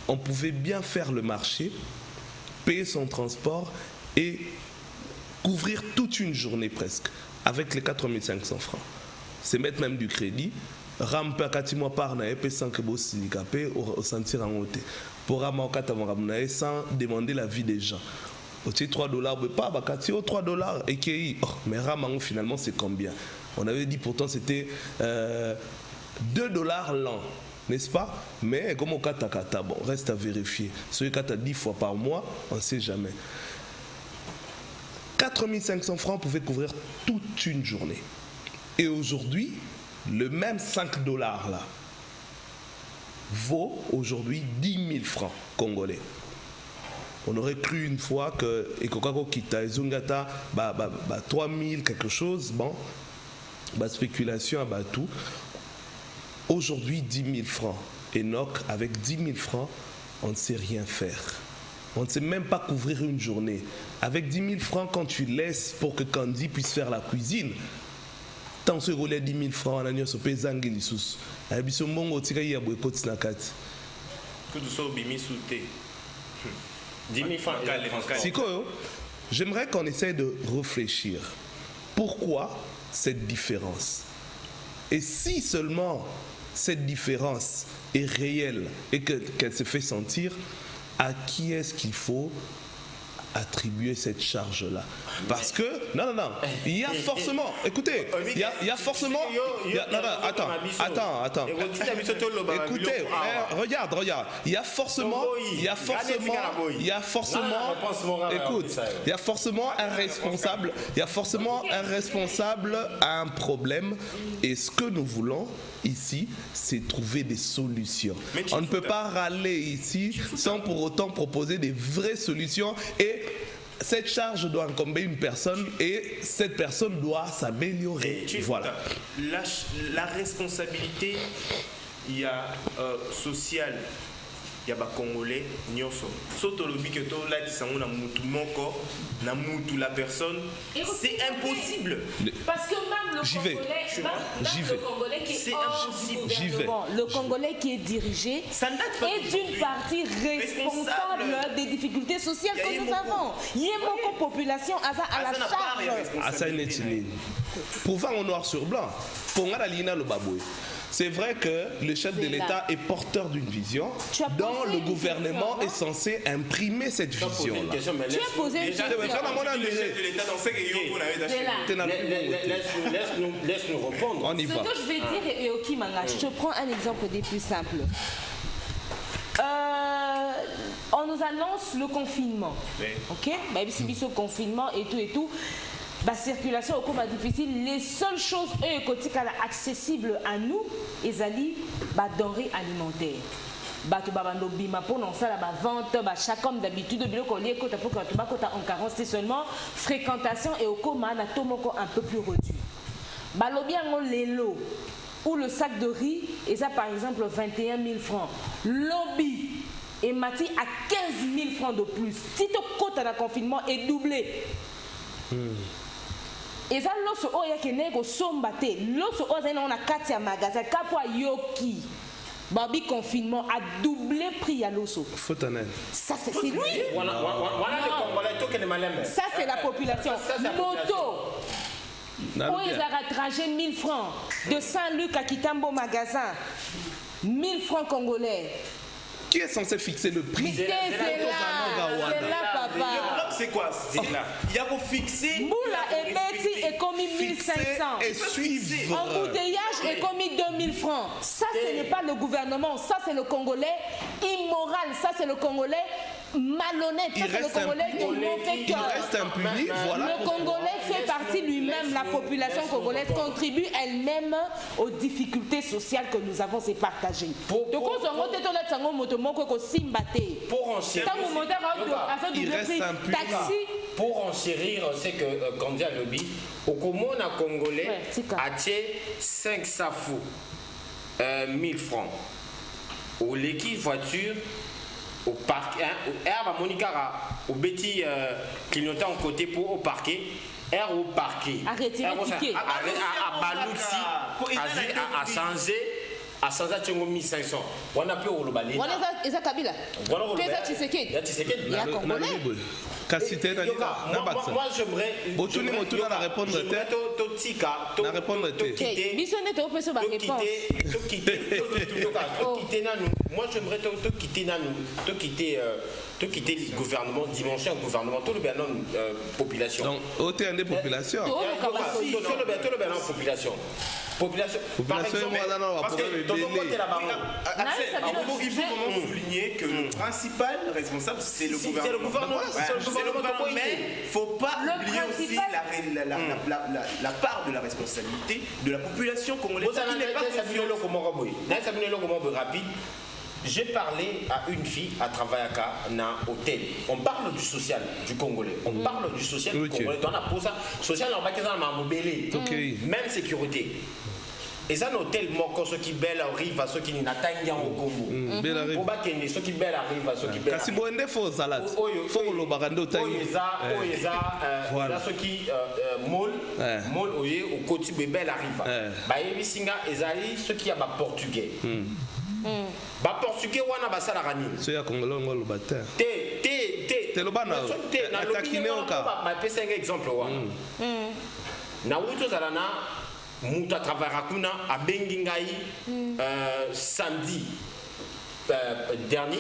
on pouvait bien faire le marché, payer son transport et couvrir toute une journée presque avec les 4500 francs. C'est mettre même du crédit. Rampe à 4 mois par an, et sans que vous au sentir en haute. Pour ramener sans demander la vie des gens. Aussi $3, pas $3 et qui mais Ramango finalement c'est combien? On avait dit pourtant c'était $2 l'an, n'est-ce pas? Mais comme au Katakata, bon, reste à vérifier. Celui qui a 10 fois par mois, on ne sait jamais. 4500 francs pouvaient couvrir toute une journée. Et aujourd'hui, le même $5 là vaut aujourd'hui 10 000 francs congolais. On aurait cru une fois que Ekokako Kita, Zungata, 3000 quelque chose, bon, spéculation à tout. Aujourd'hui, 10 000 francs. Enoch, avec 10 000 francs, on ne sait rien faire. On ne sait même pas couvrir une journée. Avec 10 000 francs, quand tu laisses pour que Candy puisse faire la cuisine, tant que tu as 10 000 francs, on a mis sur Pézangue et sous. Et puis, ce moment où tu as eu un côté de la carte. Tout ça, bimi sous thé. 10 000 francs. J'aimerais qu'on essaye de réfléchir. Pourquoi cette différence? Et si seulement cette différence est réelle et qu'elle se fait sentir, à qui est-ce qu'il faut attribuer cette charge-là? Parce que, non, il y a forcément, écoutez, il y a forcément, attends, écoutez, regarde, il y a forcément un responsable à un problème, et ce que nous voulons ici, c'est trouver des solutions. On ne peut pas râler ici sans pour autant proposer des vraies solutions, et cette charge doit incomber une personne et cette personne doit s'améliorer. Voilà. La responsabilité, il y a sociale, il y a Congolais, nyoso. Soto lobi que to la disango na mutu moko, na mutu la personne, c'est impossible. Parce que même le Congolais qui est hors du gouvernement, le Congolais qui est dirigé est d'une partie responsable des difficultés sociales que nous avons. Il y a beaucoup de population à la charge. Pour voir en noir sur blanc, pour la ligne le baboué. C'est vrai que le chef de l'État est porteur d'une vision dont le gouvernement est censé imprimer cette vision-là. Tu as posé une question. Laisse-nous répondre. On y va. Ce que je vais dire, Eoki Manga, je te prends un exemple des plus simples. On nous annonce le confinement. Ok? Le confinement et tout. La circulation au combat difficile, les seules choses accessibles à nous, ils denrées alimentaires. Vente, chaque homme d'habitude, en carence, c'est seulement fréquentation et au coma, un peu plus réduit. Les lots ou le sac de riz, et ça par exemple 21 000 francs. Lobby et Mati à 15 000 francs de plus. Si tu côté de confinement est doublé. Et ça, lorsque on a que sombate, lorsque on a un magasin, kapwa yoki, babi confinement a doublé prix à l'osso. Ça c'est lui. Ça c'est la population. Moto. On les a rattrapé 1000 francs de Saint-Luc à Kitambo magasin. 1000 francs congolais. Qui est censé fixer le prix? C'est là, papa. Le problème, c'est quoi? C'est là. Il y a pour fixer. Moula et Betty est commis 1500. Et suivre. Embouteillage est commis 2000 francs. Ça, ce n'est pas le gouvernement. Ça, c'est le Congolais immoral. Ça, c'est le Congolais malhonnête. Ça, c'est le Congolais qui n'ont fait Il reste impuni. Voilà. Le Congolais fait partie lui-même. La population congolaise contribue elle-même aux difficultés sociales que nous avons. C'est partagé. Donc, Pour enchérir, c'est que quand dit lobby, au Comona congolais, a 500 fous, 1000 francs. Au l'équipe voiture, au parc, à Monica, au petit clignotant au côté pour au parquet. Au parquet. À retirer ticket. À Balouti, à changer. À 1500. On a pu au Lobalé. On a ça Kabila. Pesa Tshisekedi. Il y a Congolais. Moi j'aimerais. Moi j'aimerais te quitter le gouvernement, dimension gouvernement, tout le bien population. Donc, autant des populations. Tout le bien population. Population. Par exemple, parce que dans ton côté là-bas, il faut vraiment souligner que le principal responsable, c'est le gouvernement. C'est le gouvernement. Mais il ne faut pas oublier aussi la part de la responsabilité de la population congolaise. Rapide. J'ai parlé à une fille à travailler à un hôtel. On parle du social du Congolais. On parle du social du Congolais. Dans la pose, social, on va dire même sécurité. Et ça, un hôtel, ceux qui belle arrivent à ceux qui n'atteignent au Congo. Pour que ceux qui belle arrivent à ceux qui belle. Kasi boende faux salade. Faut le barando taille. Voilà. Ceux qui mol oye au côté belle arrive. Bah ebisinga ezali ceux qui a ba portugais. Ba portugais wana ba sala rani. Ceux ya congolais ngolo bata. Te lo bana. Atakine oka. Ba pesa un exemple wa. Na wuto zalana Mouta Travarakuna à Bengingaï samedi dernier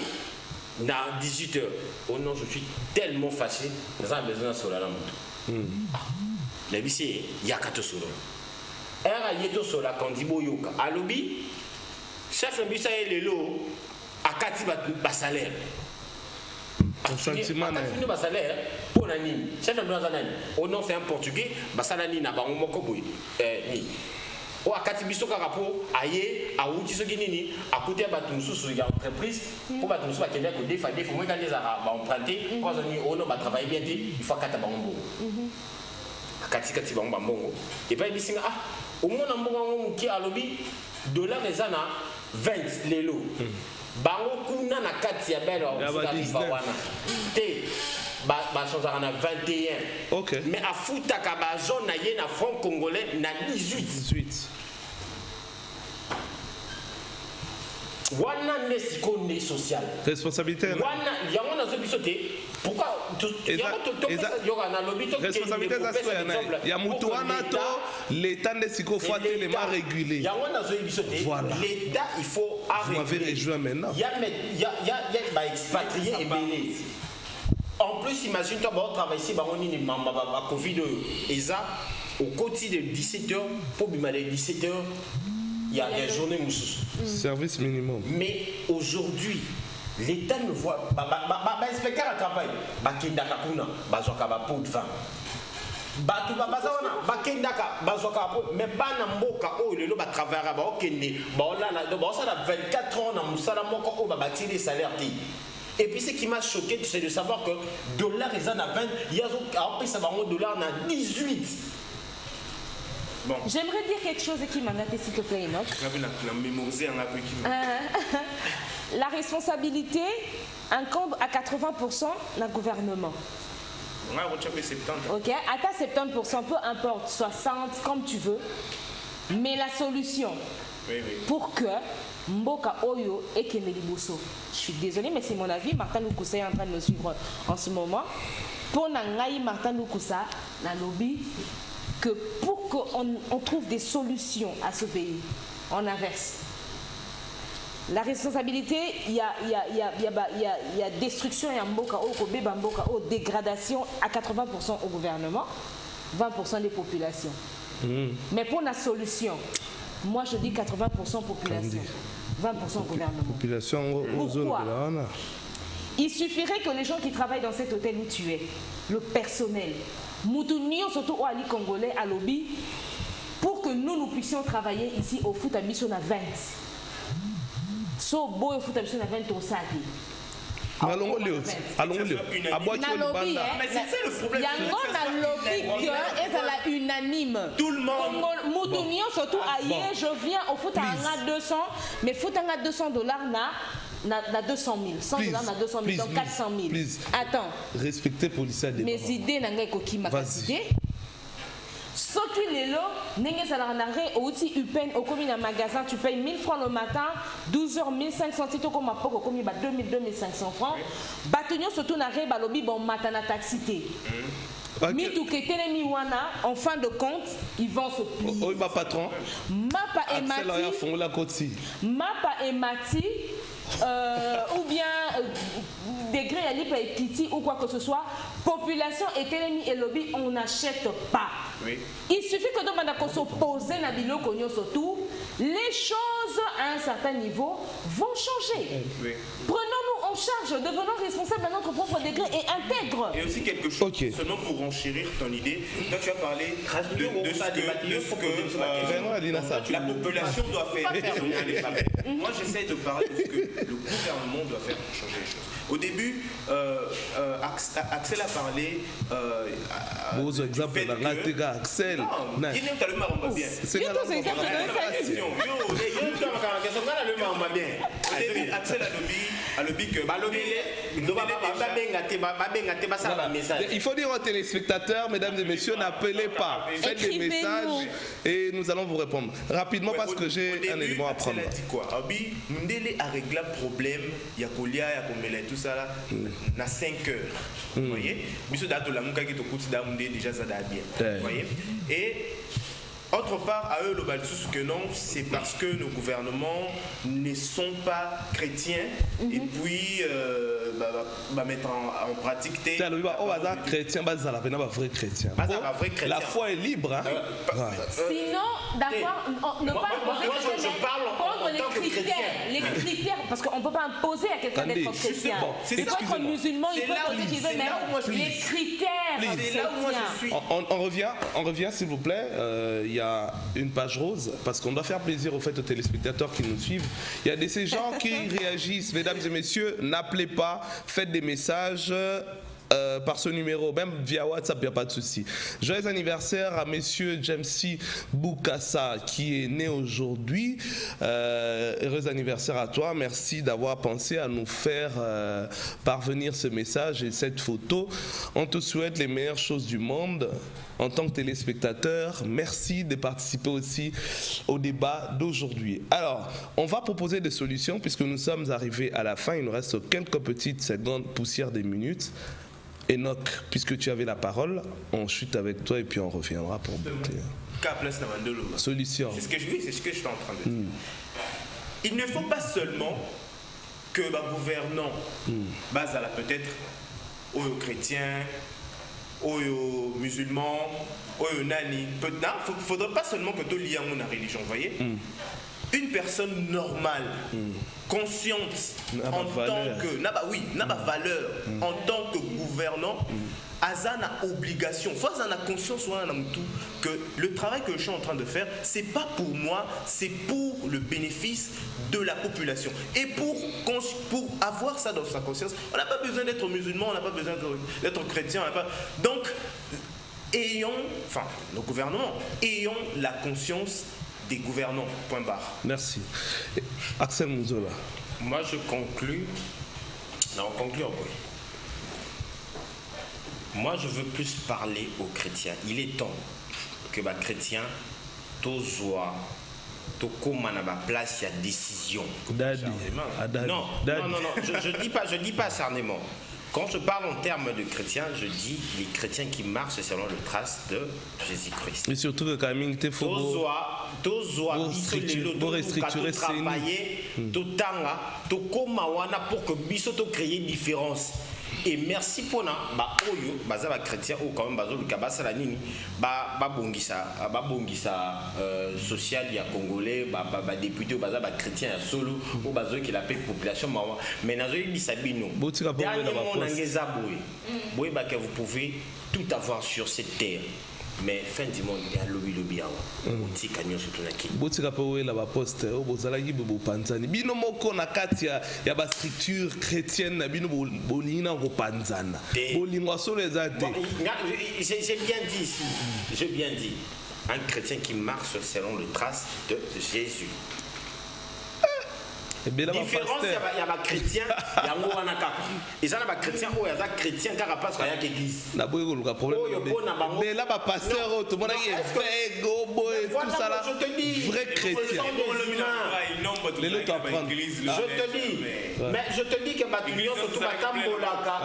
à 18h. Oh non, je suis tellement fâché. Nous avons besoin de cela. La vie c'est Yakato Solo. Era Yeto Sola Kandibo Yoka. À lobby, chef de bus est le lot à Katiba salaire. Sentiment salaire pour la nini chef de au nom c'est un portugais basalani na bango moko boy ni o akati biso ka rapport aye a uti so nini a côté ba tumususu ya entreprise pour ba tumususu ba kenda ko defa moi quand les arabes ba emprunter pour ni o no ba travailler bien dit il faut kata bango kati bango bango et pas bisinga au moins na mbongo ki alobi dollar ezana 20 lelo bango kuna na kati ya belle wana te ba changera na 21 OK mais a futa ka ba zone na ye na franc congolais na 18 wana nesiko ne social responsabilité wana yango na zo bisote pourquoi yoga na lobito responsabilité za soya ya mutu wana to l'état nesiko faut tellement réguler yango na zo bisote l'état il faut arrêter. Vous m'avez rejoint maintenant. Il y a expatriés et belés. En plus, imagine-toi, on travaille ici, on a Covid, et ça, au quotidien de 17h, pour bimaler 17h, il y a une journée moussous. Service minimum. Mais aujourd'hui, l'État ne voit pas. Inspecteur à travail, Bakindakakuna, Bazokaba pot de vin. Batu babazana bakendaka bazoka mais pas na mboka o lelo ba travailler ba okende ba olana ba ça 24 ans na musala moko o ba bâtir des salaires ti. Et puis ce qui m'a choqué c'est de savoir que dollar ezana 20 yazo après ça ba dollar na 18. Bon. J'aimerais dire quelque chose qui m'a gâté s'il te plaît Enoch. La responsabilité incombe à 80% d'un gouvernement. Ok, à 70%, peu importe, 60, comme tu veux. Mais la solution pour que Mboka Oyo et Keneliboso, je suis désolée, mais c'est mon avis, Martin Lukusa est en train de me suivre en ce moment. Pour Nangaï Martin Lukusa, la lobby, que pour qu'on trouve des solutions à ce pays, on inverse. La responsabilité, il y a destruction et dégradation à 80% au gouvernement, 20% des populations. Mais pour la solution, moi je dis 80% population, 20% gouvernement. Pourquoi? Il suffirait que les gens qui travaillent dans cet hôtel où tu es, le personnel, Moutounion, surtout au Ali Congolais, à lobby, pour que nous puissions travailler ici au foot à mission à 20. So beau au foot à mission à 20 au sac. Allons le à boire mais c'est le problème. Il y a un lobby qui est unanime. Tout le monde. Moutounion, surtout hier, je viens au foot à 200, mais foot à $200 na 200 000, $100 na 200 000, donc 400 000. Attends. Respectez policiers. Mes idées n'ont pas qui m'a décidé. Ce qui est là, n'est-ce pas au outil UPEN, au commis d'un magasin, tu payes 1000 francs le matin, 12h, 1500 titres comme à au commis 2000, 2500 francs. Bâtonnier surtout n'a pas lobby bon matin à taxité. Mi tout que télémi wana, en fin de compte, ils vont se plier. Oh, ma patron. Mapa et Mati, ou bien degré à l'IPA et Kitty ou quoi que ce soit, population et télémi et lobby, on n'achète pas. Oui. Il suffit que nous devons s'opposer à Bilo Cognon surtout, les choses à un certain niveau vont changer. Oui. Prenons-nous en charge, devenons responsables à notre propre degré et intègre. Et aussi quelque chose, seulement pour enchérir ton idée, toi tu as parlé de ce que la population doit faire. Moi j'essaie de parler de ce que le gouvernement doit faire pour changer les choses. Au début, Axel a parlé. Vos exemples, Axel. Non, il n'est pas le marron bien. C'est Axel a lobby que. Il faut dire aux téléspectateurs, mesdames et messieurs, n'appelez pas. Faites des messages et nous allons vous répondre rapidement parce que j'ai un élément à prendre. Axel a dit quoi? Abi, Mundele a réglé le problème. Il y a Kolia, il y a Komela et tout ça là. Na 5 heures. Vous voyez? Monsieur Dato la Mouka qui te coûte d'Amundé déjà ça d'a bien. Vous voyez? Et autre part, à eux, le balsous que non, c'est parce que nos gouvernements ne sont pas chrétiens et puis mettre en pratique. Chrétien, la foi est libre. Hein? Sinon, d'accord, ne pas prendre les critères. Les critères, parce qu'on ne peut pas imposer à quelqu'un d'être chrétien. Il faut être musulman, il faut poser qu'il veut, mais les critères. C'est là où moi je suis. On revient s'il vous plaît. Il y a une page rose parce qu'on doit faire plaisir aux téléspectateurs qui nous suivent. Il y a ces gens qui réagissent. Mesdames et messieurs, n'appelez pas, faites des messages par ce numéro, même via WhatsApp, il n'y a pas de souci. Joyeux anniversaire à messieurs Jamsi Boukassa qui est né aujourd'hui. Heureux anniversaire à toi. Merci d'avoir pensé à nous faire parvenir ce message et cette photo. On te souhaite les meilleures choses du monde. En tant que téléspectateur, merci de participer aussi au débat d'aujourd'hui. Alors, on va proposer des solutions puisque nous sommes arrivés à la fin. Il nous reste quelques petites secondes, poussière des minutes. Enoch, puisque tu avais la parole, on chute avec toi et puis on reviendra pour boucler. Solution. C'est ce que je suis en train de dire. Il ne faut pas seulement que le gouvernant base à la peut-être aux chrétiens, aux musulmans, aux nani. Il ne faudrait pas seulement que tu lies à la religion, vous voyez. Une personne normale, consciente en tant que n'a pas valeur en tant que gouvernant, Azan a obligation, faut Azan a conscience que le travail que je suis en train de faire, c'est pas pour moi, c'est pour le bénéfice de la population. Et pour avoir ça dans sa conscience, on n'a pas besoin d'être musulman, on n'a pas besoin d'être chrétien, donc le gouvernement, ayons la conscience des gouvernants, point barre. Merci. Axel Mouzola. Moi je conclue. Non, on conclut en bruit. Moi je veux plus parler aux chrétiens. Il est temps que les chrétiens tozoa tokoma na ba place ya décision. Daddy. Non, je dis pas acharnement. Quand je parle en termes de chrétiens, je dis les chrétiens qui marchent selon le trace de Jésus-Christ. Mais surtout que quand même, il faut restructurer travailler, tout pour que biso to créer différence. Et merci pour na ba oyo baza ba chrétien ou quand même bazo lukabasa la nini ba bongisa social ya congolais ba député ou baza ba chrétien ya solo ou bazo qui l'appelle population mawa mais nazo bisabino dernièrement nangeza boy ba que vous pouvez tout avoir sur cette terre. Mais fin du monde, il y a lobby awa. Oti kanyo surtout naki. Botika po la ba poste o bozala yi bo panzani. Bino moko na kati ya ba structure chrétienne na bino bolina ko panzana. Bolingwa solo ezate. J'ai bien dit ici. J'ai bien dit. Un chrétien qui marche selon le trace de Jésus. Différence, il y a des chrétiens, il y a des chrétiens, il y a des chrétiens qui ont pas à l'église. Mais là, les pasteurs, tout le monde est tout ça là, vrai chrétien. Je te dis, mais je te dis que Batunion, surtout Batambolaka,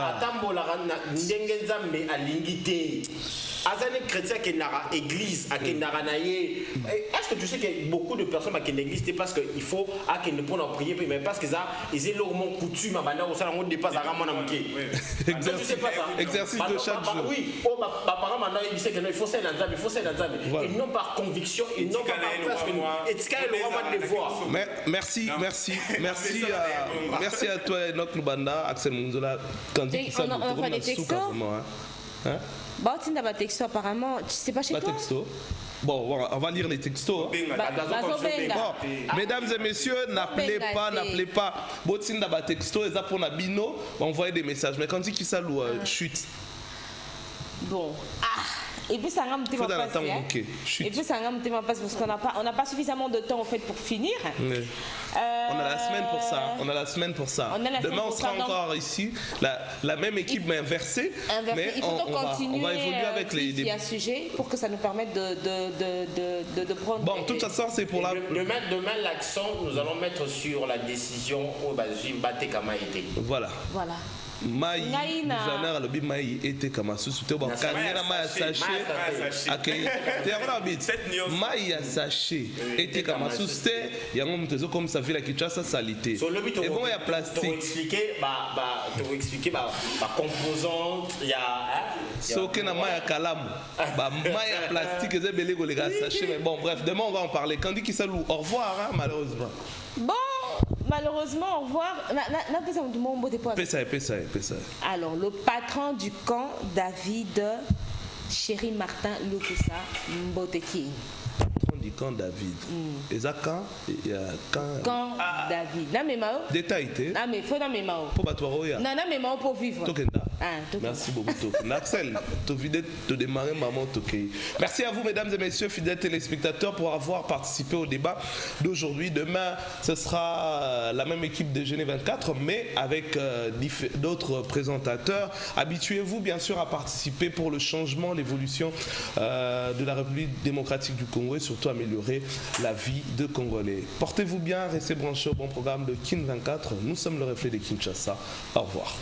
Ndengenzambe à l'ingité. Azane chrétien qui n'a église, à qui n'a naïe. Est-ce que tu sais que beaucoup de personnes qui n'existent c'est parce qu'il faut à qui ne prennent en prier, mais parce qu'ils ont leur coutume à bannir au salon, on dépasse à Ramon Amké. Exercice de chaque jour. Oui, par exemple, il sait qu'il faut ça dans il faut ça dans et non par conviction, et non par parce que et Tika le roi va le voir. Merci à toi Enoch Lubanda, Axel Munzola, Candy qui s'appelle Hein? Bah, tu n'as pas de texto apparemment, c'est pas chez toi. Texto. Bon, on va lire les textos. Mesdames et messieurs, n'appelez pas. Botin d'aba texto, et ça pour Nabino, envoyez des messages. Mais quand il qui s'alloue, chute. Bon. Et puis ça me passe. Et puis ça me passe parce qu'on n'a pas suffisamment de temps en fait pour finir. Oui. On a la semaine pour ça. Demain on sera encore ici. La même équipe mais inversée. Mais il faut continuer on va évoluer avec les sujets pour que ça nous permette de prendre. Bon, de toute façon c'est pour la. Demain l'accent nous allons mettre sur la décision au Bazimba Tekamaïté. Voilà. Maï, gouverneur a lobby Maï était comme sous-souté. Bon, Kanyana Maï a saché. Maï a saché. Était comme sous-souté. Il y a un moment comme ça fait la Kinshasa salité. Et bon, il y a plastique. Pour expliquer ma composante, il y a. Sauf que na Maï a calam. Maï a plastique et belé les gars saché. Mais bon, bref, demain on va en parler. Quand dit qu'il s'alloue, au revoir, malheureusement. Bon. Malheureusement, au revoir. Alors, le patron du camp, David, Chéri Martin Lukusa Mboteki. Patron du camp David. Et ça quand il y a camp David. Non mais mao. Détail. Non mais faut non mais mao. Pour battre ya. Non mais mao pour vivre. Merci beaucoup. Axel, tu viens de démarrer maman Tokei. Merci à vous mesdames et messieurs fidèles téléspectateurs pour avoir participé au débat d'aujourd'hui. Demain, ce sera la même équipe de Genève 24 mais avec d'autres présentateurs. Habituez-vous bien sûr à participer pour le changement, l'évolution de la République démocratique du Congo et surtout améliorer la vie de Congolais. Portez-vous bien, restez branchés au bon programme de Kin 24. Nous sommes le reflet de Kinshasa. Au revoir.